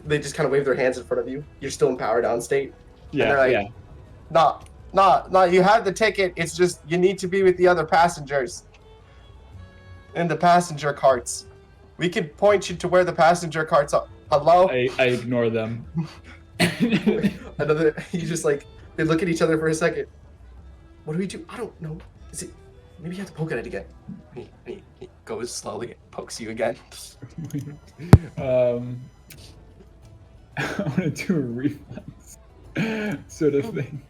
They just kind of wave their hands in front of you. You're still in power down state. Yeah, And they're like, nah, you have the ticket. It's just, you need to be with the other passengers. In the passenger carts. We can point you to where the passenger carts are. Hello? I ignore them. You just like, they look at each other for a second. What do we do? I don't know. Is it, maybe you have to poke at it again. He goes slowly and pokes you again. I want to do a reflex sort of thing.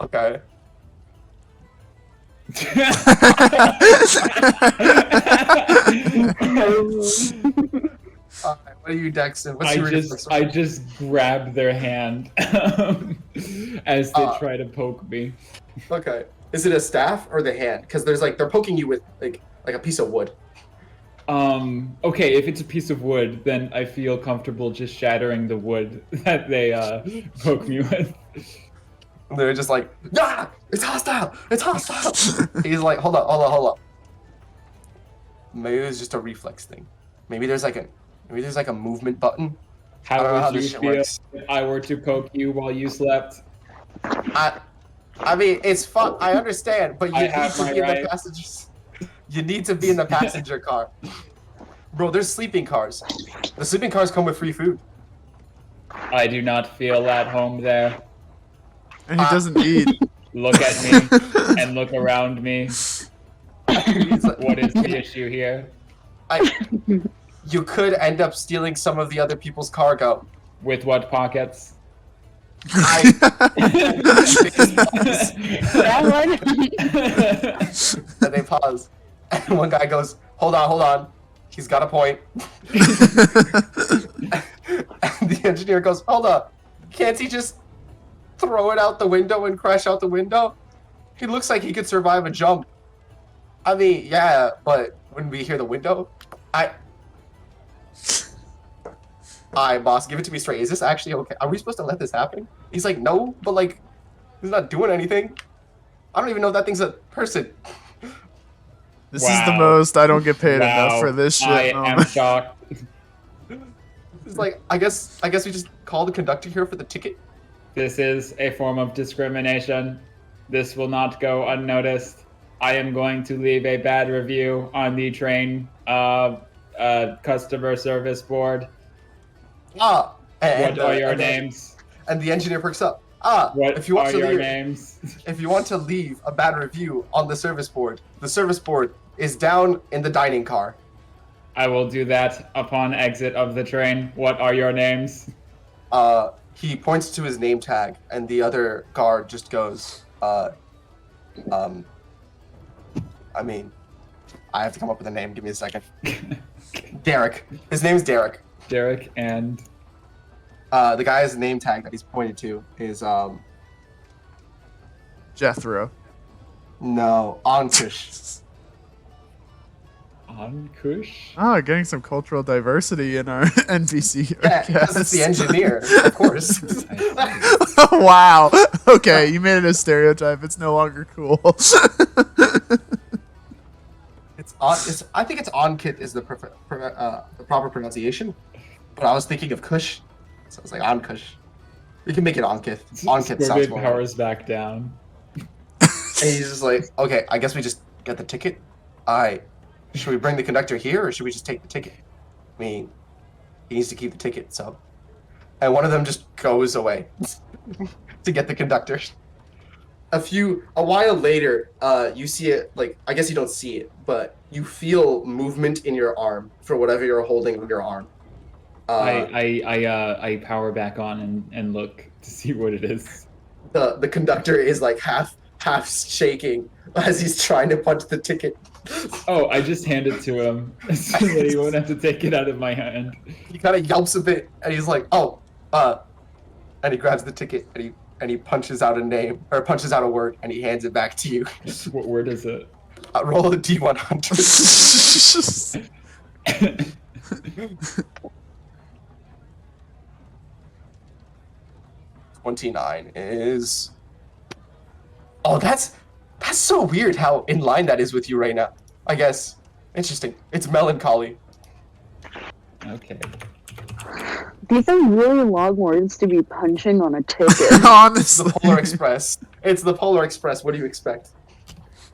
Okay. What are you, Dexon? What's your reflex? I just grab their hand as they try to poke me. Okay. Is it a staff or the hand? Because there's like, they're poking you with like a piece of wood. Okay, if it's a piece of wood, then I feel comfortable just shattering the wood that they poke me with. And they're just like, yeah, it's hostile. He's like, hold up. Maybe it's just a reflex thing. Maybe there's like a movement button. How would you feel if I were to poke you while you slept? I mean, it's fun. I understand, but you need to be in the passengers. You need to be in the passenger car. Bro, there's sleeping cars. The sleeping cars come with free food. I do not feel at home there. And he doesn't eat. Look at me and look around me. What is the issue here? You could end up stealing some of the other people's cargo. With what pockets? And they pause. And one guy goes, hold on. He's got a point. And the engineer goes, hold up. Can't he just throw it out the window and crash out the window? He looks like he could survive a jump. I mean, yeah, but wouldn't we hear the window? Alright, boss, give it to me straight. Is this actually okay? Are we supposed to let this happen? He's like, no, but like, he's not doing anything. I don't even know if that thing's a person. This is the most I don't get paid enough for this shit. I am shocked. It's like, I guess we just call the conductor here for the ticket. This is a form of discrimination. This will not go unnoticed. I am going to leave a bad review on the train customer service board. And, What are your and then- names? And the engineer perks up. What if you want are to your leave, names? if you want to leave a bad review on the service board is down in the dining car. I will do that upon exit of the train. What are your names? He points to his name tag, and the other guard just goes, I mean, I have to come up with a name. Give me a second. Derek. His name's Derek. Derek and... The guy's name tag that he's pointed to is, Jethro. no, Ankush. Ankush? Oh, getting some cultural diversity in our NPC. Yeah, because it's the engineer, of course. Wow. Okay, you made it a stereotype. It's no longer cool. I think it's Ankit is the proper pronunciation, but I was thinking of Kush, so I was like Ankush. You can make it Ankit. Ankit sounds Scorpion more. powers back down. And he's just like, okay, I guess we just get the ticket. Should we bring the conductor here, or should we just take the ticket? I mean, he needs to keep the ticket, so. And one of them just goes away to get the conductor. A while later, you see it, like, I guess you don't see it, but you feel movement in your arm for whatever you're holding on your arm. I power back on and look to see what it is. The conductor is like half shaking as he's trying to punch the ticket. Oh, I just hand it to him so that he won't have to take it out of my hand. He kind of yelps a bit, and he's like, "Oh," and he grabs the ticket and he punches out a name or punches out a word, and he hands it back to you. What word is it? Roll a D100. 29 is. Oh, that's so weird how in line that is with you right now. I guess. Interesting. It's melancholy. Okay. These are really long words to be punching on a ticket. Honestly. The Polar Express. It's the Polar Express. What do you expect?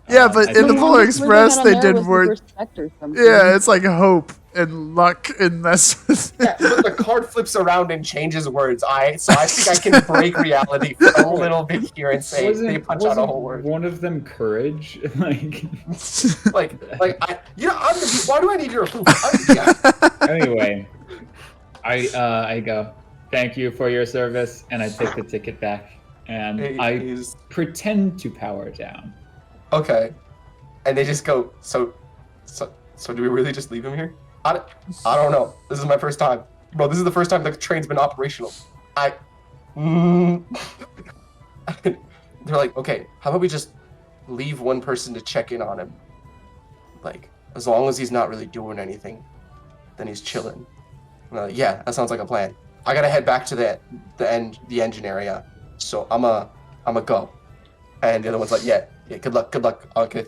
Yeah, but in the Polar Express, they did word. Something. Yeah, it's like hope and luck and mess with it. Yeah, but the card flips around and changes words. So I think I can break reality for a little bit here and say they punch out a whole word. One of them courage? like why do I need your approval? Anyway, I go, thank you for your service, and I take the ticket back, and I pretend to power down. Okay, and they just go. So do we really just leave him here? I don't know. This is my first time, bro. This is the first time the train's been operational. They're like, okay, how about we just leave one person to check in on him? Like, as long as he's not really doing anything, then he's chilling. Yeah, that sounds like a plan. I gotta head back to the engine area, so I'ma go. And the other one's like, yeah, good luck, okay.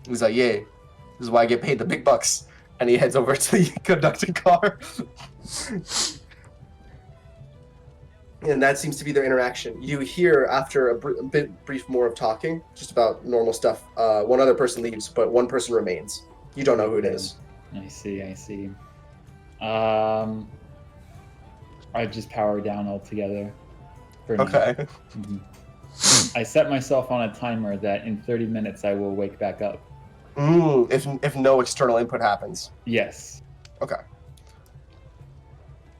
He's like, yeah, this is why I get paid the big bucks. And he heads over to the conducting car. And that seems to be their interaction. You hear, after a bit brief more of talking, just about normal stuff, one other person leaves, but one person remains. You don't know who it is. I see. I just power down altogether. Okay. Mm-hmm. I set myself on a timer that in 30 minutes I will wake back up. If no external input happens. Yes. Okay.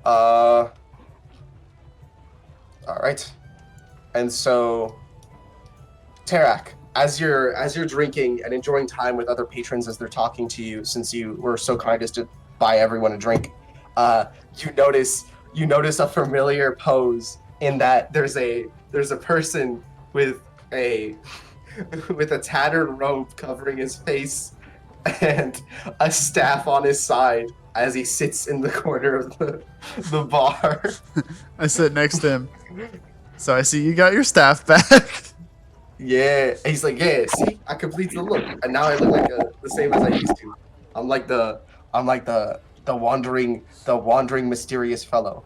All right. And so, Terrac, as you're drinking and enjoying time with other patrons as they're talking to you, since you were so kind as to buy everyone a drink, you notice a familiar pose in that there's a person with a tattered robe covering his face and a staff on his side as he sits in the corner of the bar. I sit next to him. So I see you got your staff back. Yeah, and he's like, yeah, see, I complete the look, and now I look like the same as I used to. I'm like the wandering mysterious fellow.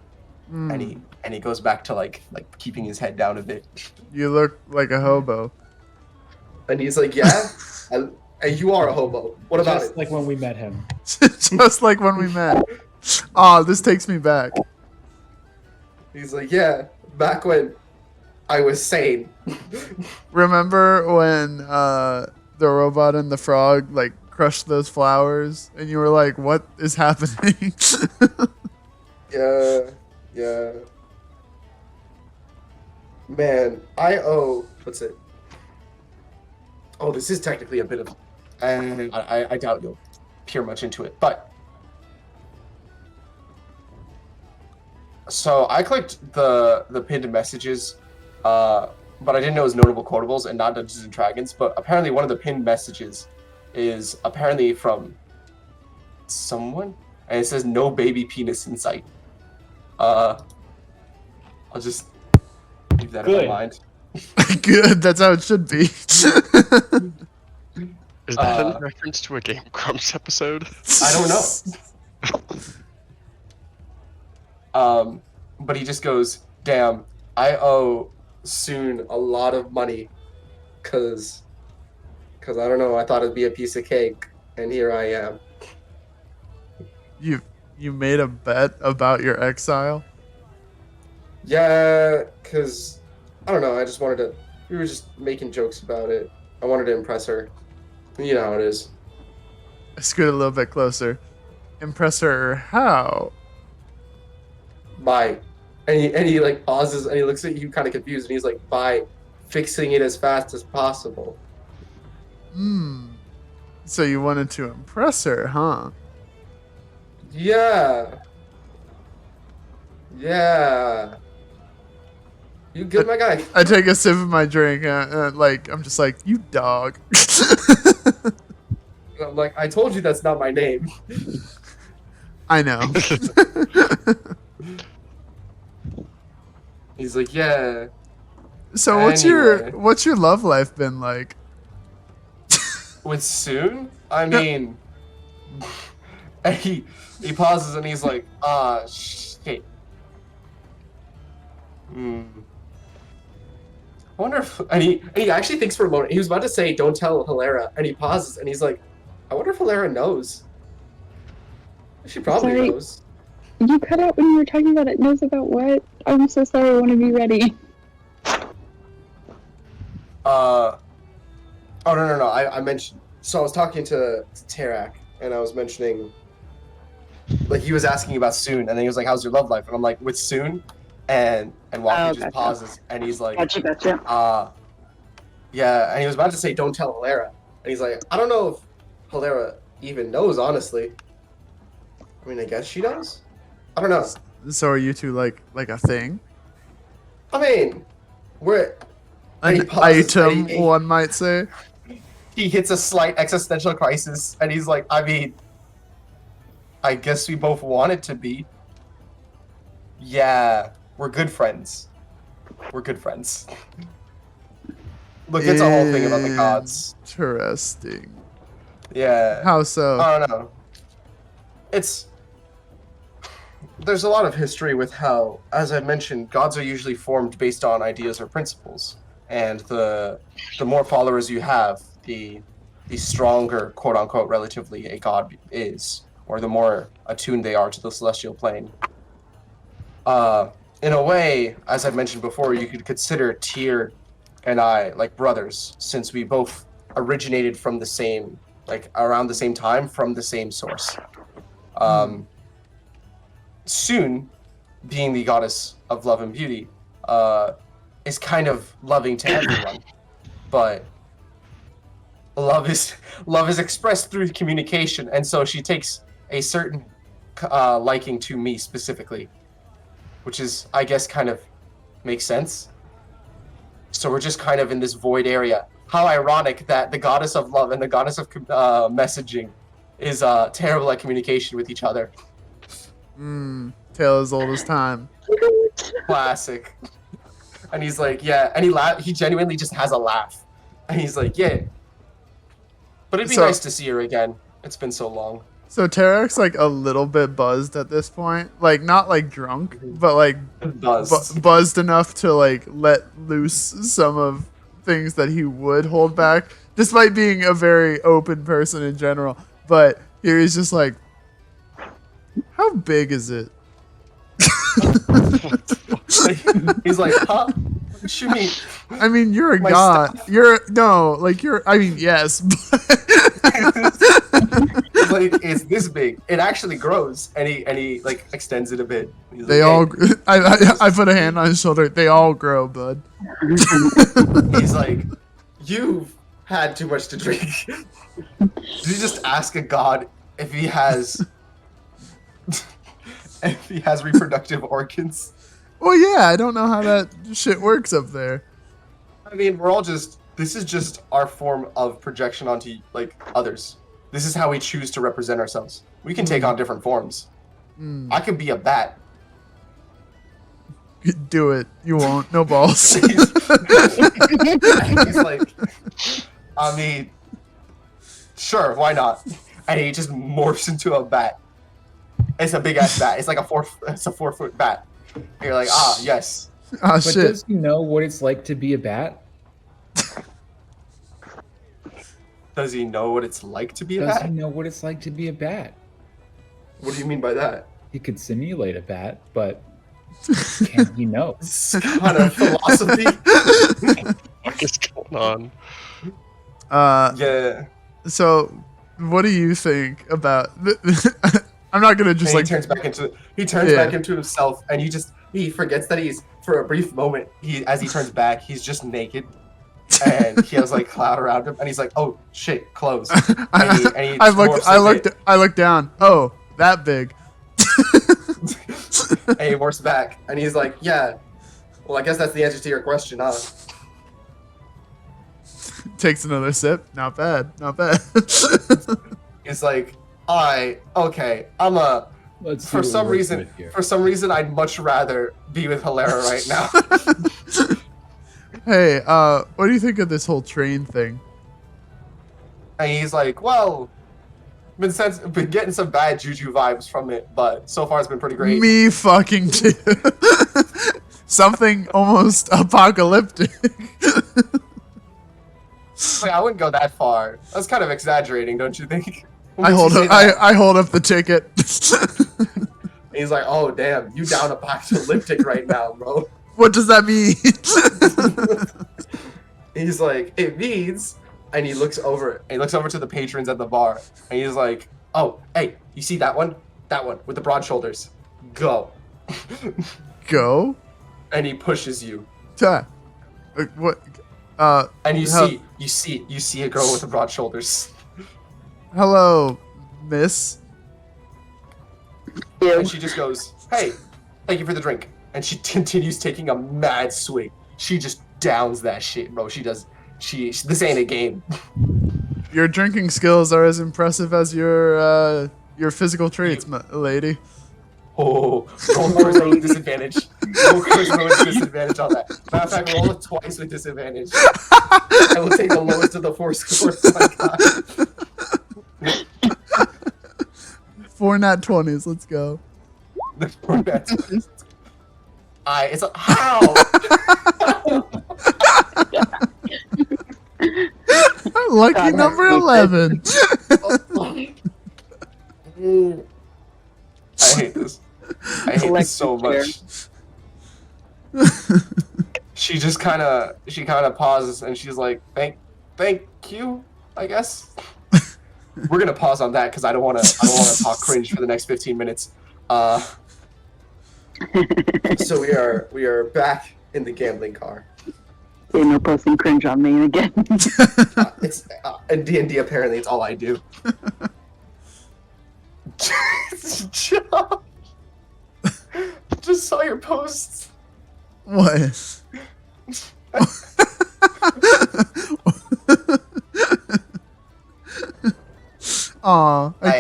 and he goes back to like keeping his head down a bit. You look like a hobo. And he's like, yeah, and you are a hobo. What about Just it? like when we met him. Just like when we met. Oh, this takes me back. He's like, yeah, back when I was sane. Remember when the robot and the frog like crushed those flowers, and you were like, "What is happening?" Yeah. Man, what's it? Oh, this is technically a bit of, and I doubt you'll peer much into it, but. So I clicked the pinned messages, but I didn't know it was notable quotables and not Dungeons and Dragons. But apparently one of the pinned messages is apparently from someone, and it says "no baby penis in sight." I'll just keep that in my mind. Good, that's how it should be. Is that in reference to a Game Grumps episode? I don't know. But he just goes, damn, I owe Soon a lot of money, cause I don't know, I thought it'd be a piece of cake, and here I am. You made a bet about your exile? Yeah, cause I don't know, we were just making jokes about it. I wanted to impress her. You know how it is. Scoot a little bit closer. Impress her how? By, and he like pauses and he looks at you kind of confused and he's like, by fixing it as fast as possible. So you wanted to impress her, huh? Yeah. You good, my guy? I take a sip of my drink, like I'm just like, you dog. I'm like, I told you that's not my name. I know. He's like, yeah. So Anyway. what's your love life been like? With Soon? I mean, and he pauses and he's like, shit. I wonder if, and he actually thinks for a moment. He was about to say, don't tell Helera, and he pauses and he's like, I wonder if Helera knows. She probably Sorry. knows. You cut out when you were talking about it. Knows about what? I'm so sorry. I want to be ready. Oh, no. I mentioned, so I was talking to Terrac, and I was mentioning, like, he was asking about Soon, and then he was like, how's your love life? And I'm like, with Soon? And Walker just pauses, and he's like, Gotcha. yeah, and he was about to say, don't tell Helera. And he's like, I don't know if Helera even knows, honestly. I mean, I guess she knows? I don't know. So are you two like a thing? I mean, we're... An item, one might say. He hits a slight existential crisis, and he's like, I mean, I guess we both want it to be. Yeah, we're good friends. Look, it's a whole thing about the gods. Interesting. Yeah. How so? I don't know. There's a lot of history with how, as I mentioned, gods are usually formed based on ideas or principles. And the more followers you have, the stronger, quote unquote, relatively a god is, or the more attuned they are to the celestial plane. In a way, as I mentioned before, you could consider Tyr and I like brothers, since we both originated from the same, like around the same time, from the same source. Soon, being the goddess of love and beauty, is kind of loving to everyone, but love is expressed through communication, and so she takes a certain liking to me specifically, which is, I guess, kind of makes sense. So we're just kind of in this void area. How ironic that the goddess of love and the goddess of messaging is terrible at communication with each other. Tale as old as time. Classic. And he's like, yeah, and he genuinely just has a laugh. And he's like, yeah. But it'd be nice to see her again. It's been so long. So Terrac's like a little bit buzzed at this point, like not like drunk, but like buzzed enough to like let loose some of things that he would hold back, despite being a very open person in general. But here he's just like, how big is it? He's like, huh? What you mean? I mean, you're a My god. stuff? I mean, yes. Like, it's this big. It actually grows, and he like extends it a bit. He's They like, all. "Hey." I put a hand on his shoulder. They all grow, bud. He's like, you've had too much to drink. Did you just ask a god if he has reproductive organs? Well, yeah. I don't know how that shit works up there. I mean, this is just our form of projection onto like others. This is how we choose to represent ourselves. We can take on different forms. I could be a bat. Do it. You won't. No balls. He's like, I mean, sure, why not? And he just morphs into a bat. It's a big ass bat. It's like a 4-foot bat. And you're like, ah, yes. Ah, But shit. does he know what it's like to be a bat? Does he know what it's like to be a Does bat? he know what it's like to be a bat? What do you mean by that? He could simulate a bat, but can he know? This kind of philosophy. What is going on? Yeah. So, what do you think about? I'm not gonna just And like. he turns back into himself, and he forgets that he's, for a brief moment, as he turns back, he's just naked. And he has like cloud around him, and he's like, "Oh shit, clothes." I look down. Oh, that big. And he morphs back, and he's like, "Yeah, well, I guess that's the answer to your question, huh?" Takes another sip. Not bad. Not bad. He's like, "Alright, okay, I'm a." Let's see For what some we're working with here. reason, I'd much rather be with Helera right now. Hey, what do you think of this whole train thing? And he's like, "Well, been getting some bad juju vibes from it, but so far it's been pretty great." Me fucking too. Something almost apocalyptic. Like, I wouldn't go that far. That's kind of exaggerating, don't you think? What I makes hold you up. say that? I hold up the ticket. And he's like, "Oh damn, you down apocalyptic right now, bro." What does that mean? He's like, "It means," and he looks over to the patrons at the bar, and he's like, "Oh, hey, you see that one? That one with the broad shoulders. Go." Go. And he pushes you, What? and you Hel- see a girl with the broad shoulders, Hello, miss. and she just goes, "Hey, thank you for the drink," and she continues taking a mad swig. She just downs that shit, bro. This ain't a game. Your drinking skills are as impressive as your physical traits, lady. Oh, roll charisma with disadvantage. Roll charisma with disadvantage on that. Matter of fact, roll it twice with disadvantage. I will take the lowest of the 4 scores. My God. 4 nat 20s. Let's go. It's a, how? Lucky God, number that's 11. I hate this. I hate this so much. She just kind of pauses, and she's like, "Thank you, I guess." We're gonna pause on that because I don't want to talk cringe for the next 15 minutes. So we are back in the gambling car. Say no posting cringe on me again. It's in D&D apparently it's all I do. Just saw your posts. What? Aw, I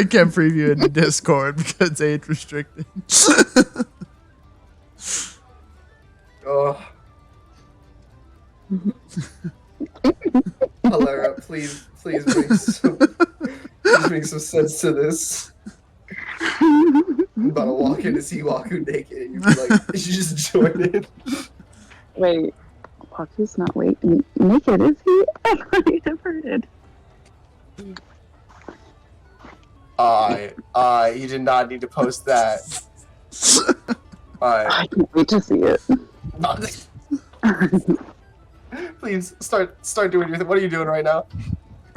can't preview it in Discord because it's age restricted. Oh. Helera, please bring some Please make some sense to this. I'm about to walk in to see Waku naked, and you'd be like, you just join in. Wait, Waku's not naked, is he? I thought he diverted. You did not need to post that. I can't wait to see it. Please start doing your thing. What are you doing right now?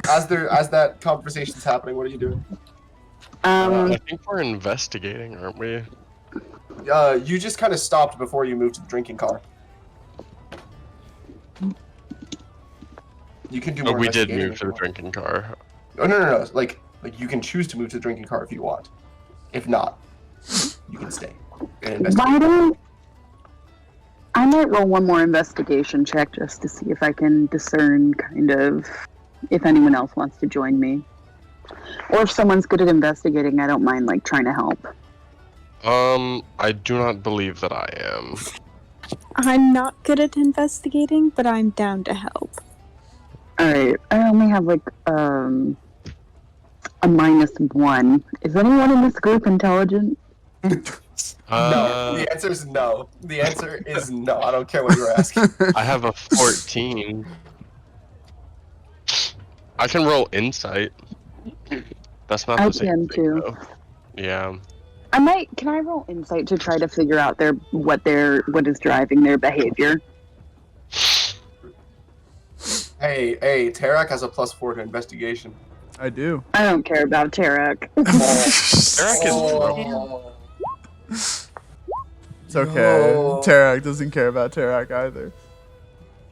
As that conversation's happening, what are you doing? I think we're investigating, aren't we? You just kind of stopped before you moved to the drinking car. You can do more. We did move to the drinking car. Oh no. Like you can choose to move to the drinking car if you want. If not, you can stay and investigate. I might roll one more investigation check just to see if I can discern kind of if anyone else wants to join me. Or if someone's good at investigating, I don't mind like trying to help. I do not believe that I am. I'm not good at investigating, but I'm down to help. Alright, I only have like a -1. Is anyone in this group intelligent? No. The answer is no. The answer is no. I don't care what you're asking. I have a 14. I can roll insight. That's not the same can thing, too. though. Yeah. Can I roll insight to try to figure out what is driving their behavior? Hey, Terrac has a +4 to investigation. I do. I don't care about Terrac. Terrac is drunk. It's okay. Terrac doesn't care about Terrac either.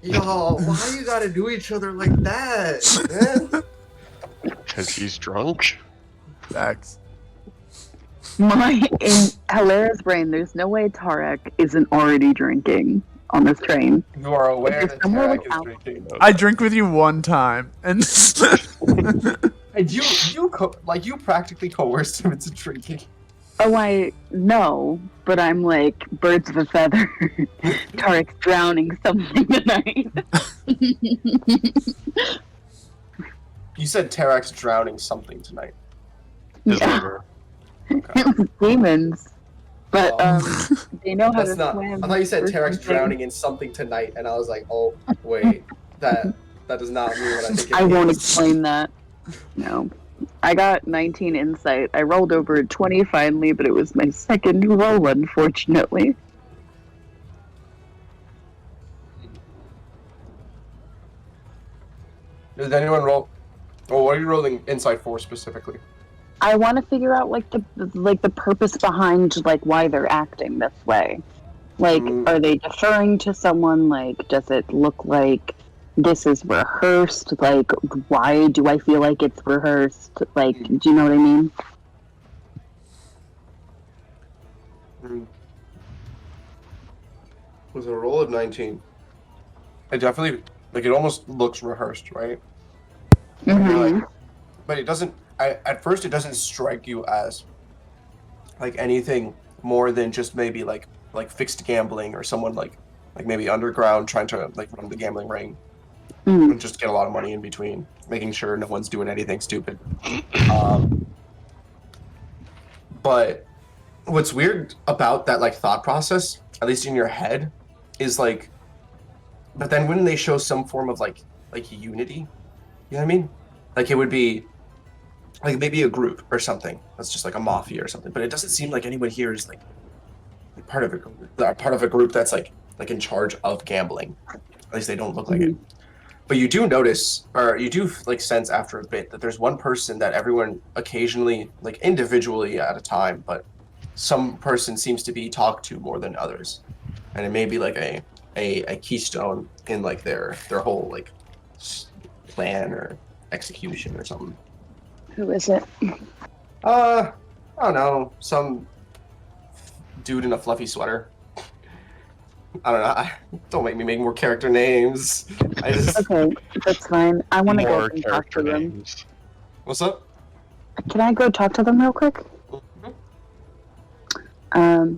Yo, why you gotta do each other like that, man? Because he's drunk. Facts. In Helera's brain, there's no way Terrac isn't already drinking on this train. You are aware It's that somewhere Terrac is without- drinking. I drink with you one time, and And you practically coerced him into drinking. Oh, I know, but I'm like birds of a feather. Tarek's drowning something tonight. You said Terrac's drowning something tonight. His Yeah. liver. Okay. It was demons, but they know how to That's not. swim. I thought you said or Terrac's something. drowning in something tonight, and I was like, oh wait, that does not mean what I think it I won't means. explain that. No. I got 19 insight. I rolled over a 20 finally, but it was my second roll, unfortunately. Did anyone roll? Well, what are you rolling insight for specifically? I want to figure out like the purpose behind like why they're acting this way. Like, are they deferring to someone? Like, does it look like this is rehearsed? Like, why do I feel like it's rehearsed? Like, do you know what I mean? With a roll of 19, it definitely it almost looks rehearsed, right? Mm-hmm. But it doesn't. At first, it doesn't strike you as like anything more than just maybe like fixed gambling or someone like maybe underground trying to like run the gambling ring and just get a lot of money in between, making sure no one's doing anything stupid. But what's weird about that like thought process, at least in your head, is like, but then when they show some form of like unity, you know what I mean? Like it would be like maybe a group or something that's just like a mafia or something, but it doesn't seem like anyone here is like part of a group that's like in charge of gambling. At least they don't look like it. But you do notice, or you do like sense after a bit, that there's one person that everyone occasionally, like individually at a time, but some person seems to be talked to more than others, and it may be like a keystone in like their whole like plan or execution or something. Who is it? I don't know, some dude in a fluffy sweater. I don't know. Don't make me make more character names. I just. Okay, that's fine. I want to go More and talk to character them. names. What's up? Can I go talk to them real quick? Hi.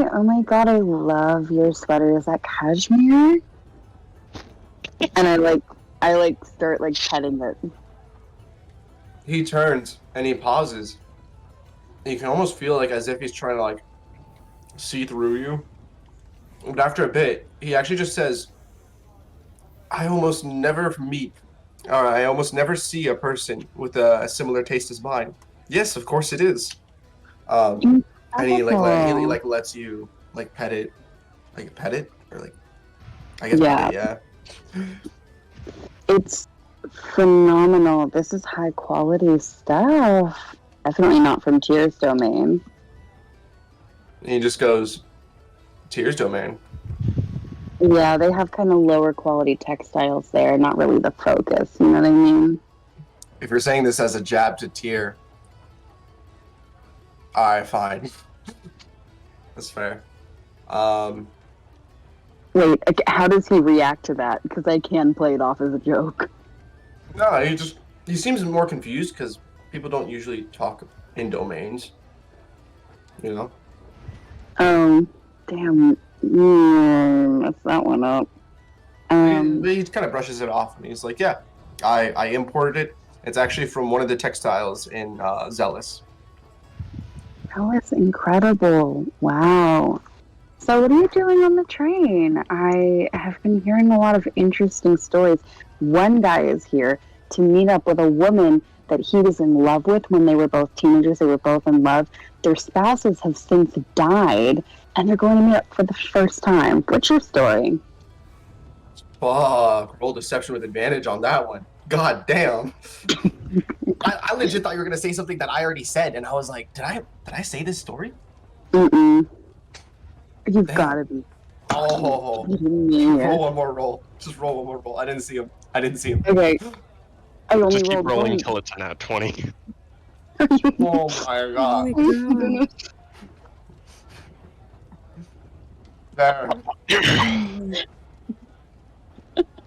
Oh my god, I love your sweater. Is that cashmere? And I start like petting it. he turns and he pauses. You can almost feel like as if he's trying to like see through you. But after a bit, he actually just says, I almost never see a person with a similar taste as mine. Yes, of course it is. And he lets you like pet it, or like I guess Yeah. pet it, yeah. It's phenomenal. This is high quality stuff. Definitely not from Tears Domain. And he just goes, Tears Domain. Yeah, they have kind of lower quality textiles there, not really the focus, you know what I mean? If you're saying this as a jab to Tyr, alright, fine. That's fair. Wait, how does he react to that? Because I can play it off as a joke. No, he seems more confused because people don't usually talk in domains. You know? Damn. Mess that one up. He kind of brushes it off and he's like, yeah, I imported it. It's actually from one of the textiles in Zealous. That was incredible. Wow. So what are you doing on the train? I have been hearing a lot of interesting stories. One guy is here to meet up with a woman that he was in love with when they were both teenagers. They were both in love. Their spouses have since died, and they're going to meet up for the first time. What's your story? Fuck, roll deception with advantage on that one. God damn. I legit thought you were gonna say something that I already said, and I was like, did I say this story? Mm-mm. You've Damn. got to be. Oh, Yeah. roll one more roll. Just roll one more roll. I didn't see him. Okay. I only Just keep rolled rolling one. until it's an at 20. Oh my god. There.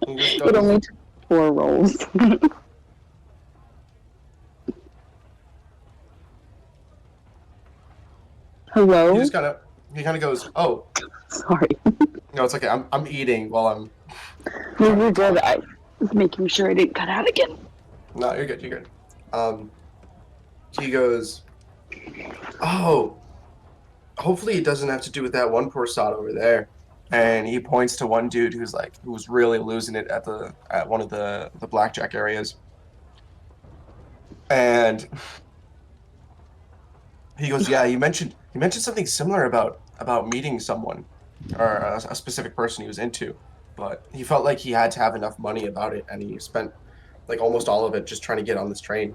It only took 4 rolls. Hello? He kind of goes, oh, Sorry. no, it's okay. I'm eating while I'm. You're good. I was making sure I didn't cut out again. No, you're good. You're good. He goes, oh, hopefully it doesn't have to do with that one poor sod over there. And he points to one dude who's really losing it at one of the blackjack areas. And he goes, yeah, you mentioned something similar about meeting someone or a specific person he was into, but he felt like he had to have enough money about it, and he spent like almost all of it just trying to get on this train.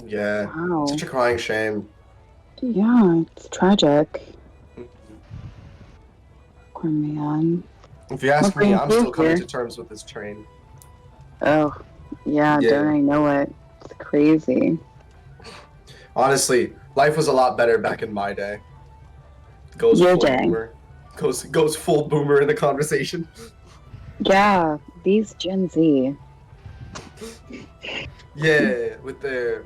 Yeah, Wow. such a crying shame. Yeah, it's tragic. Poor man. If you ask What me, brings I'm you still coming here? to terms with this train. Oh, yeah, Yeah. don't I know it? It's crazy. Honestly, life was a lot better back in my day. Goes Your full day. boomer. Goes full boomer in the conversation. Yeah, these Gen Z. Yeah, with their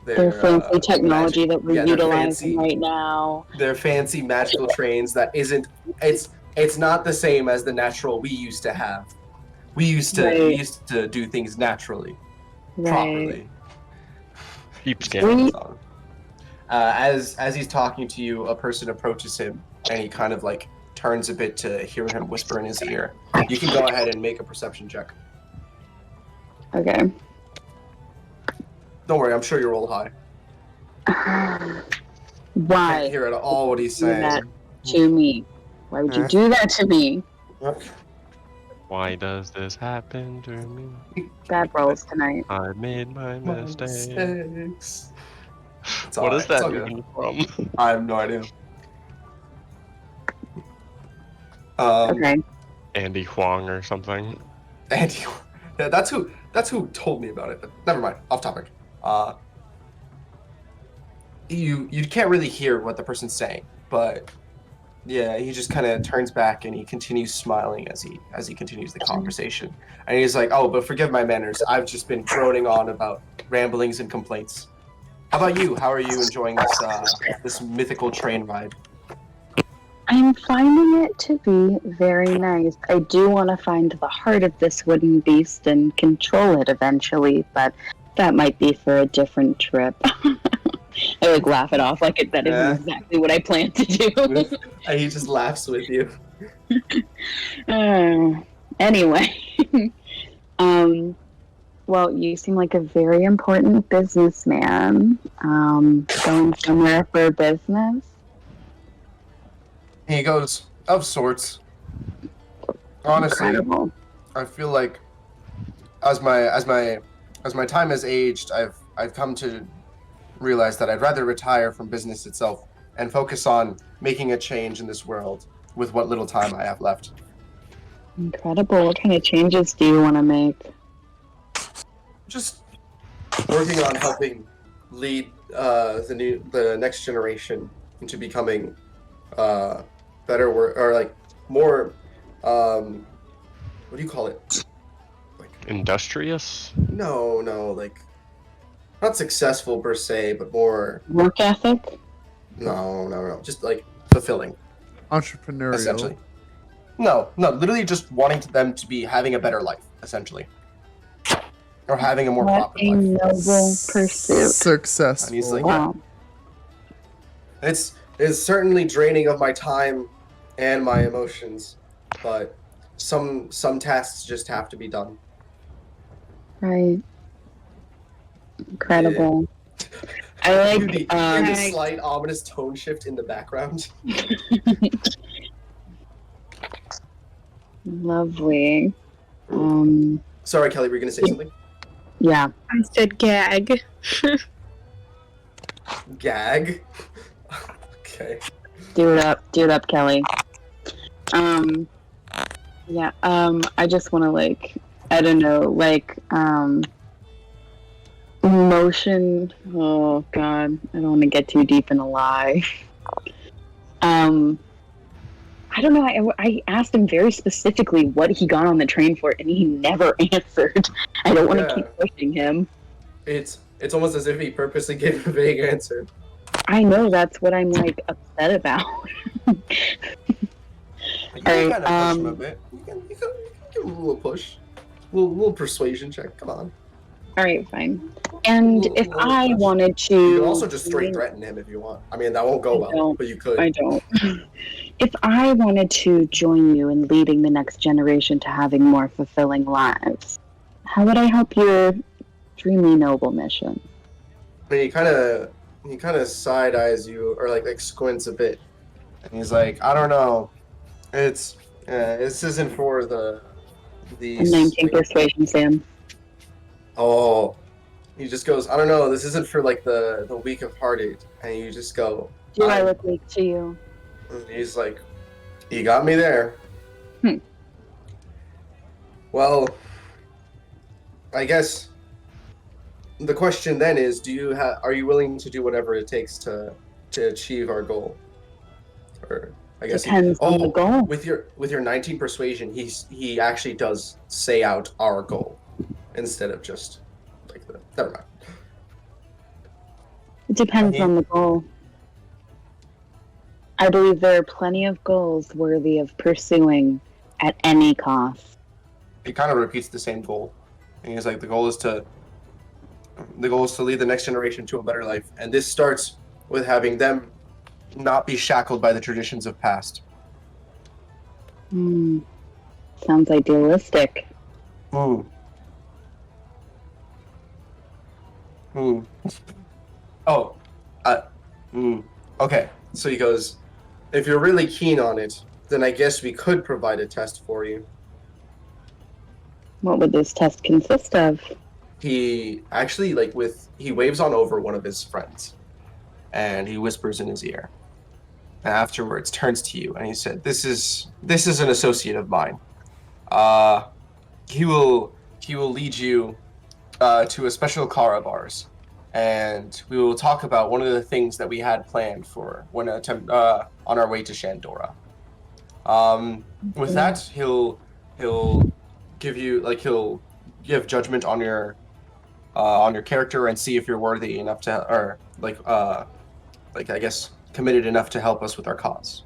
Their fancy technology magic. that we're Yeah, their utilizing fancy- right now. Their fancy magical trains that isn't. It's not the same as the natural we used to have. We used to do things naturally, properly. Sheepskin. As he's talking to you, a person approaches him, and he kind of like turns a bit to hear him whisper in his ear. You can go ahead and make a perception check. Okay. Don't worry, I'm sure you roll high. Why Can't hear at all what he's do that saying. to me? Why would you do that to me? Why does this happen to me? Bad rolls tonight. I made my mistake. Mistakes. It's all What right, is that it's all good. even from? I have no idea. Okay. Andy Huang or something. Andy, yeah, that's who told me about it. But never mind. Off topic. You can't really hear what the person's saying, but yeah, he just kind of turns back and he continues smiling as he continues the conversation. And he's like, "Oh, but forgive my manners. I've just been droning on about ramblings and complaints. How about you? How are you enjoying this mythical train ride?" I'm finding it to be very nice. I do want to find the heart of this wooden beast and control it eventually, but that might be for a different trip. I like laugh it off like that Yeah. isn't exactly what I plan to do. And he just laughs with you. Anyway, well, you seem like a very important businessman. Going somewhere for business. He goes, of sorts. Honestly, Incredible. I feel like as my time has aged, I've come to realize that I'd rather retire from business itself and focus on making a change in this world with what little time I have left. Incredible. What kind of changes do you want to make? Just working on helping lead the next generation into becoming better work, or like more what do you call it? Like Industrious? no, like not successful per se, but more Work ethic? no, just like fulfilling, Entrepreneurial. essentially. No, literally just wanting them to be having a better life, essentially, or having a more What proper a life. noble pursuit. Successful. And he's like, Wow. It's certainly draining of my time and my emotions, but some tasks just have to be done. Right. Incredible. I like You the slight ominous tone shift in the background. lovely. Sorry, Kelly, were you gonna say something? Yeah. I said gag. Gag. Okay. Do it up, Kelly. Yeah, I just want to, like, I don't know, like, emotion. Oh, God. I don't want to get too deep in a lie. I don't know. I asked him very specifically what he got on the train for, and he never answered. I don't want to keep pushing him. It's almost as if he purposely gave a vague answer. I know, that's what I'm, like, upset about. You can kind of push him a bit. You can give him a little push. Little persuasion check. Come on. All right, fine. And if I wanted to... You can also just straight threaten him if you want. I mean, that won't go well, but you could. I don't. If I wanted to join you in leading the next generation to having more fulfilling lives, how would I help your extremely noble mission? I mean, he kind of side eyes you, or like squints a bit, and he's like, I don't know. This isn't for the 19 persuasion, Sam. Oh, he just goes, I don't know. This isn't for like the weak of hearted, and you just go. Do I look weak to you? And he's like, you got me there. Well, I guess the question then is, are you willing to do whatever it takes to achieve our goal? Or I guess Depends on the goal. With your 19 persuasion, he actually does say out our goal instead of just like never mind. It depends on the goal. I believe there are plenty of goals worthy of pursuing at any cost. He kind of repeats the same goal, and he's like, the goal is to lead the next generation to a better life, and this starts with having them not be shackled by the traditions of past. Sounds idealistic. Okay, so he goes, if you're really keen on it, then I guess we could provide a test for you. What would this test consist of? He actually, he waves on over one of his friends, and he whispers in his ear. And afterwards turns to you, and he said, this is an associate of mine. He will lead you to a special car of ours, and we will talk about one of the things that we had planned for when on our way to Shandora. With that, he'll give you he'll give judgment on your character and see if you're worthy enough to, or I guess committed enough to help us with our cause.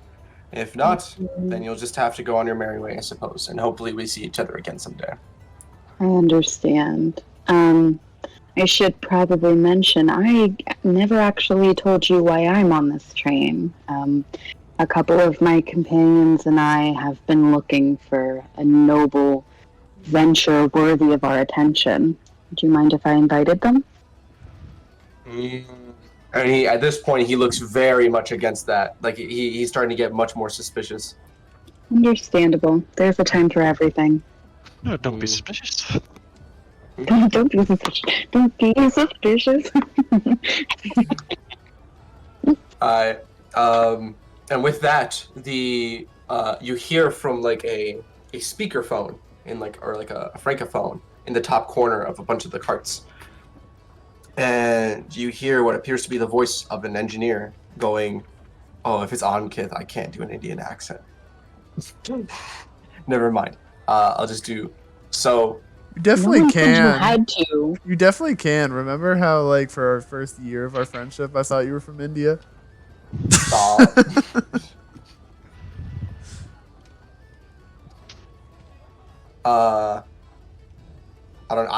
If not, then you'll just have to go on your merry way, I suppose, and hopefully we see each other again someday. I understand. I should probably mention I never actually told you why I'm on this train. A couple of my companions and I have been looking for a noble venture worthy of our attention. Would you mind if I invited them? And at this point, he looks very much against that. Like, he's starting to get much more suspicious. Understandable. There's a time for everything. No, don't be suspicious. Don't be suspicious. Don't be suspicious. And with that, you hear from like a speakerphone in like a francophone in the top corner of a bunch of the carts, and you hear what appears to be the voice of an engineer going, "Oh, if it's Ankith, I can't do an Indian accent. Never mind. I'll just do so." You definitely can. You had to. You definitely can. Remember how, like, for our first year of our friendship, I thought you were from India? Stop. I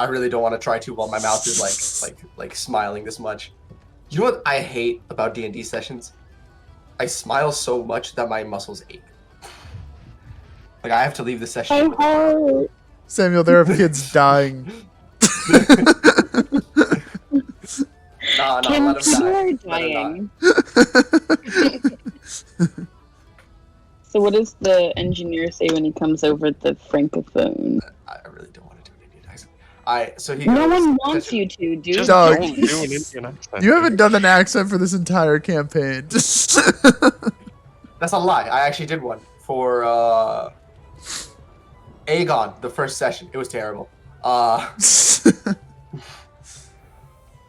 really don't want to try to while my mouth is like smiling this much. You know what I hate about D&D sessions? I smile so much that my muscles ache. Like, I have to leave the session. Samuel, there are kids dying. No, let him die. Let him Dying. So what does the engineer say when he comes over the francophone? I really don't want to do an Indian accent. So he No goes, one wants you to, dude. Just Dog. don't do an Indian accent. You haven't done an accent for this entire campaign. That's a lie. I actually did one for Aegon, the first session. It was terrible.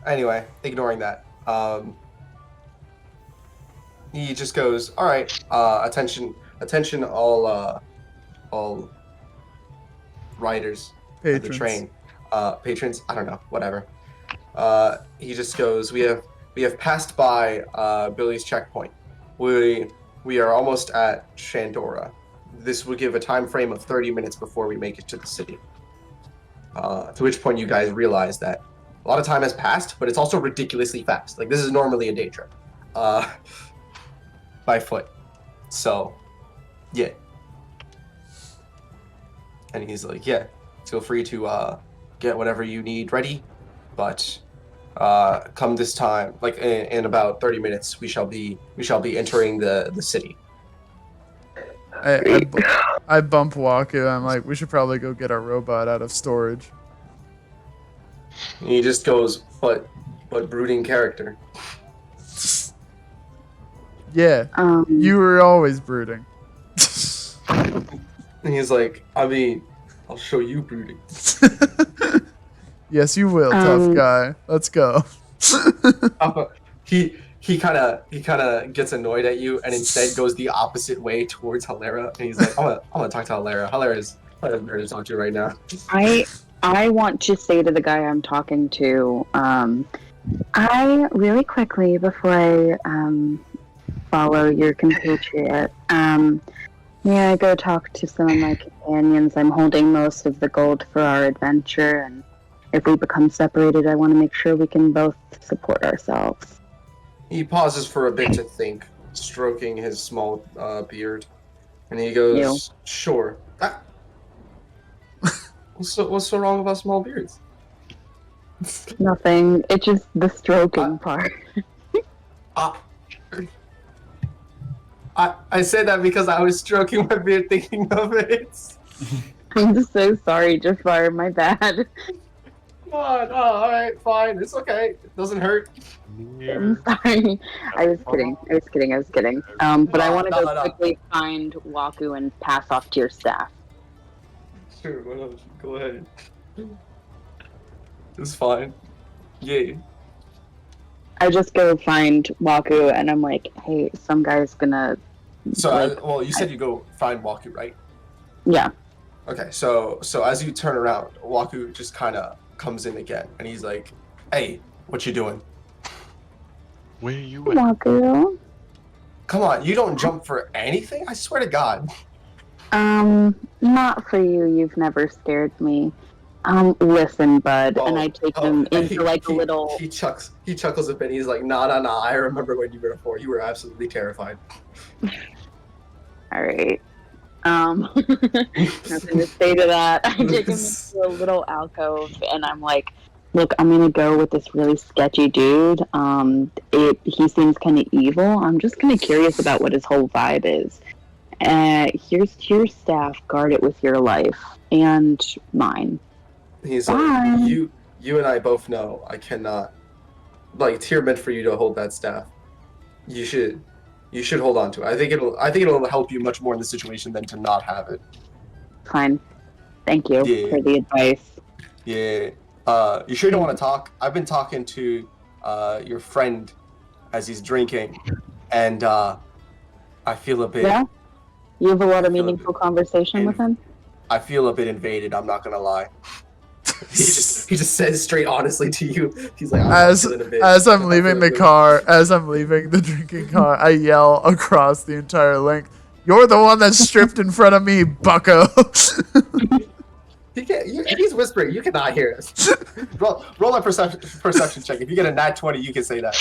Anyway, ignoring that. He just goes, "All right, attention, all riders of the train, patrons. I don't know, whatever." He just goes, "We have passed by Billy's checkpoint. We are almost at Shandora. This would give a time frame of 30 minutes before we make it to the city. To which point you guys realize that a lot of time has passed, but it's also ridiculously fast. Like, this is normally a day trip, by foot. So, yeah." And he's like, "Yeah, feel free to get whatever you need ready, but come this time, like in about 30 minutes, we shall be entering the city." I bump Waku. I'm like, we should probably go get our robot out of storage. And he just goes, but brooding character. Yeah, you were always brooding. And he's like, "I mean, I'll show you brooding." Yes, you will, tough guy. Let's go. He kind of gets annoyed at you, and instead goes the opposite way towards Helera. And he's like, I'm gonna talk to Helera. Helera's better to talk to right now." I want to say to the guy I'm talking to, I really quickly, before I follow your compatriot, may I go talk to some of my companions? I'm holding most of the gold for our adventure, and if we become separated, I want to make sure we can both support ourselves. He pauses for a bit to think, stroking his small beard, and he goes, Ew. "Sure." What's so wrong about small beards? Nothing. It's just the stroking part. I said that because I was stroking my beard thinking of it. I'm just so sorry, Jafar. My bad. No, alright, fine. It's okay. It doesn't hurt. I'm sorry. I was kidding. But I want to go quickly find Waku and pass off to your staff. Sure, why not? Go ahead. It's fine. Yay. I just go find Waku and I'm like, hey, some guy's gonna. So, you said you go find Waku, right? Yeah. Okay, so as you turn around, Waku just kind of comes in again, and he's like, "Hey, what you doing?" Where you at? Waku. Come on, you don't jump for anything? I swear to God. Not for you. You've never scared me. Listen, bud, and I take him into like a little. He chuckles a bit. He's like, nah. I remember when you were 4. You were absolutely terrified. All right. Nothing to say to that. I take him into a little alcove, and I'm like, look, I'm gonna go with this really sketchy dude. He seems kind of evil. I'm just kind of curious about what his whole vibe is. Here's your staff. Guard it with your life and mine. He's Bye. like, you and I both know I cannot. Like, it's here meant for you to hold that staff. You should hold on to it. I think it'll help you much more in the situation than to not have it. Fine. Thank you for the advice. Yeah. You sure you don't want to talk? I've been talking to your friend as he's drinking, and I feel a bit. Yeah. You have a lot of meaningful conversation with him. I feel a bit invaded. I'm not gonna lie. He just says straight honestly to you. He's like, as I'm leaving the drinking car, I yell across the entire length, "You're the one that's stripped in front of me, bucko!" He's whispering. You cannot hear us. Roll a perception check. If you get a nat 20, you can say that.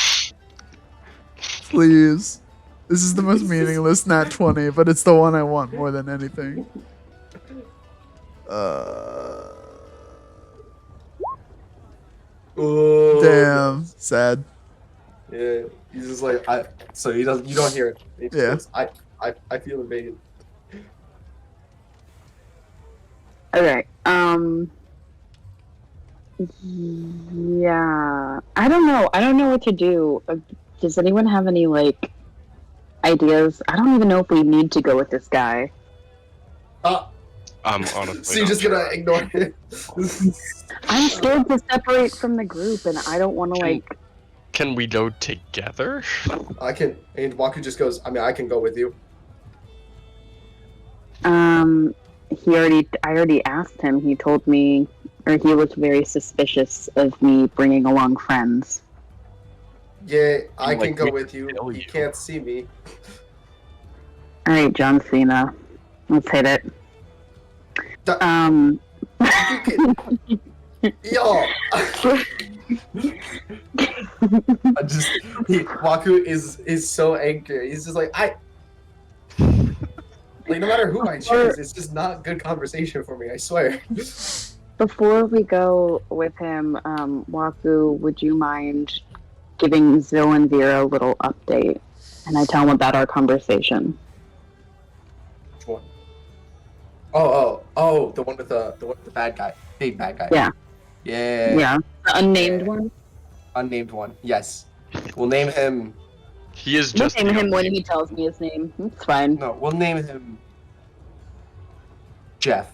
Please. This is the most meaningless nat 20, but it's the one I want more than anything. Ooh. Damn. Sad. Yeah. He's just like, so you don't hear it. He just goes, I feel invaded. Okay. Yeah. I don't know what to do. Does anyone have any like ideas? I don't even know if we need to go with this guy. I'm honestly. So you're just gonna ignore it? I'm scared to separate from the group, and I don't want to like. Can we go together? I can. And Waku just goes, I mean, I can go with you. I already asked him. He told me, or he was very suspicious of me bringing along friends. Yeah, I can go with you. You can't see me. All right, John Cena. Let's hit it. You can... Yo! Waku is so angry. He's just like, like, no matter who I choose, it's just not good conversation for me, I swear. Before we go with him, Waku, would you mind giving Zyll and Vera a little update? And I tell him about our conversation. Which one? Oh, the one with the bad guy. Big bad guy. Yeah. Yeah. The unnamed one? Unnamed one, yes. We'll name him... He is We'll just... name him when he tells me his name. It's fine. No, we'll name him... Jeff.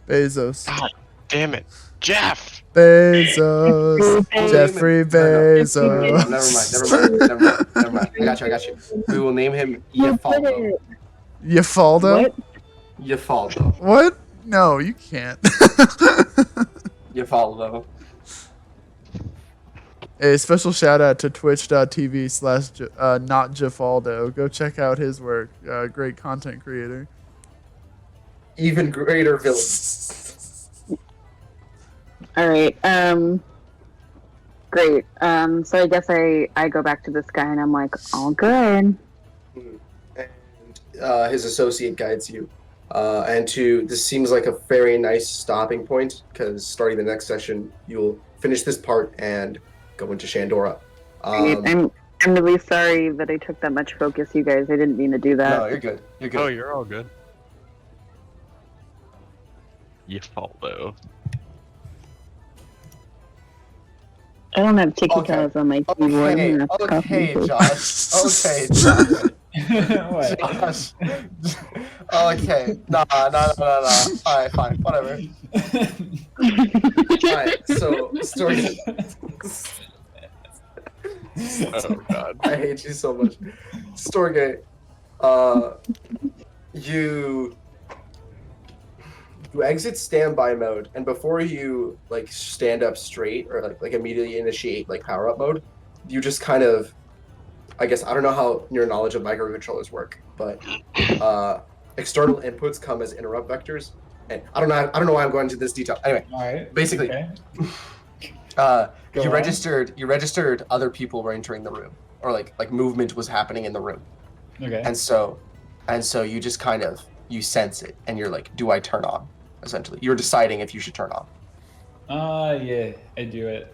Bezos. God damn it. Jeff! Bezos. Jeffrey Bezos. Never mind. I got you. We will name him Yafaldo. Yafaldo? What? Yafaldo. What? No, you can't. Yafaldo. A special shout out to twitch.tv/notjafaldo. Go check out his work. Great content creator. Even greater villain. All right. Great. So I guess I go back to this guy and I'm like, all good. And his associate guides you. And this seems like a very nice stopping point, because starting the next session, you'll finish this part and go into Shandora. I'm really sorry that I took that much focus, you guys. I didn't mean to do that. No, you're good. Oh, you're all good. Yafaldo. I don't have ticky taws on my keyboard. Okay, Josh. What? Josh. Okay. Nah. Alright, fine. Whatever. Alright, so, Storgé. Oh, God. I hate you so much. Storgé, you exit standby mode, and before you like stand up straight or like immediately initiate like power up mode, you just kind of I guess I don't know how your knowledge of microcontrollers work, but external inputs come as interrupt vectors, and I don't know why I'm going into this detail. Anyway, All right. basically, Okay. you on. registered other people were entering the room, or like movement was happening in the room, Okay. and so you just kind of you sense it, and you're like, do I turn on? Essentially, you're deciding if you should turn on. Yeah, I do it.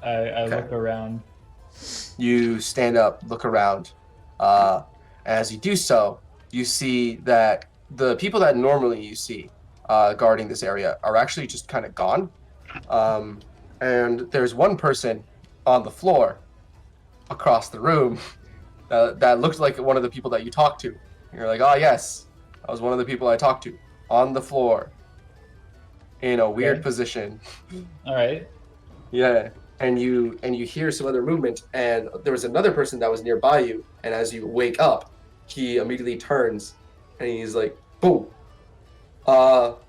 I look around. You stand up, look around. As you do so, you see that the people that normally you see guarding this area are actually just kind of gone. And there's one person on the floor across the room that looked like one of the people that you talked to. And you're like, oh yes, that was one of the people I talked to on the floor in a weird position. All right. Yeah. And you hear some other movement, and there was another person that was nearby you, and as you wake up, he immediately turns and he's like, boom. Hello.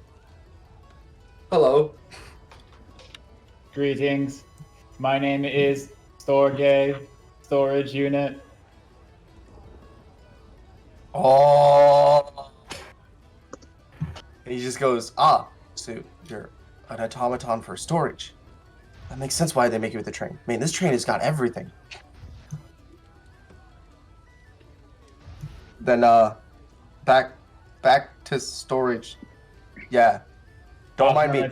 Greetings. My name is Storgé, storage unit. Oh. And he just goes, so you're an automaton for storage. That makes sense why they make you with the train. Man, this train has got everything. Then back to storage. Yeah. Don't mind me.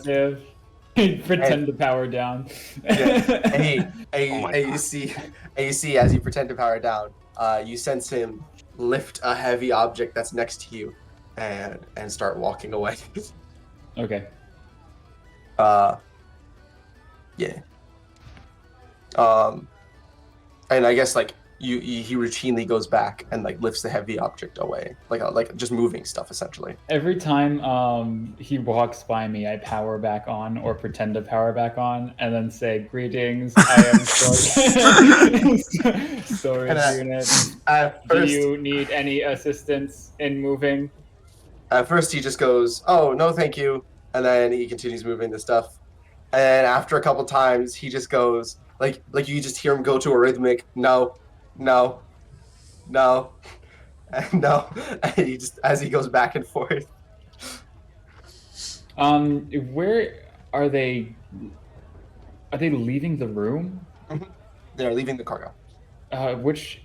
Pretend to power down. Yeah. And you see as you pretend to power down, you sense him lift a heavy object that's next to you and start walking away. Okay. Yeah. And I guess like he routinely goes back and like lifts the heavy object away, like just moving stuff essentially. Every time he walks by me, I power back on or pretend to power back on, and then say, "Greetings, I am storage unit. Do you need any assistance in moving?" At first, he just goes, "Oh no, thank you," and then he continues moving the stuff. And after a couple times, he just goes like you just hear him go to a rhythmic no, and no, and he just as he goes back and forth. Where are they? Are they leaving the room? Mm-hmm. They're leaving the cargo. Which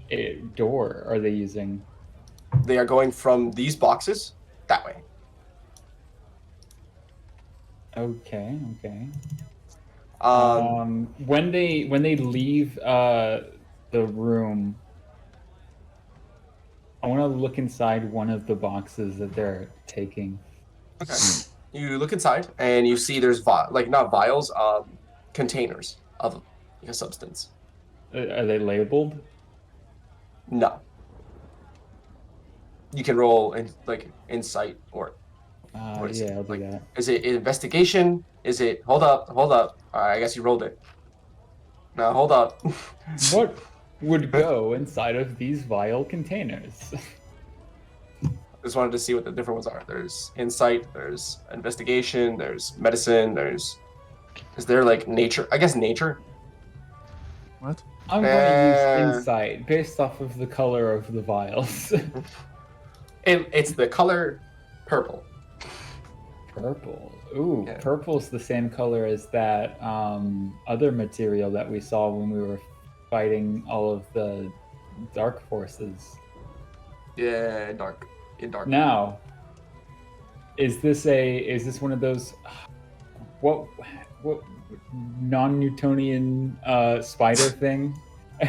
door are they using? They are going from these boxes that way. Okay. When they leave the room, I want to look inside one of the boxes that they're taking. Okay. You look inside and you see there's not vials, containers of a substance. Are they labeled? No. You can roll in insight or. What is yeah, it? I'll do that. Is it investigation? Is it hold up? All right, I guess you rolled it. Now hold up. What would go inside of these vial containers? Just wanted to see what the different ones are. There's insight, there's investigation, there's medicine, is there like nature? I guess nature. What? I'm going to use insight based off of the color of the vials. It's the color purple. Purple. Ooh, Yeah. Purple's the same color as that other material that we saw when we were fighting all of the dark forces. Yeah, dark. Now, is this one of those what non-Newtonian spider thing?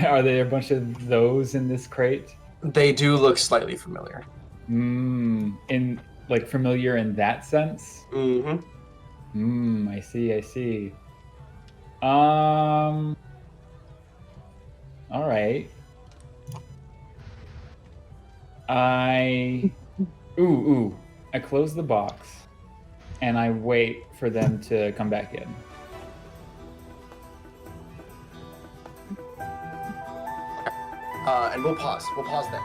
Are there a bunch of those in this crate? They do look slightly familiar. In like familiar in that sense? Mm-hmm. I see. All right. I close the box and I wait for them to come back in. And we'll pause. We'll pause there.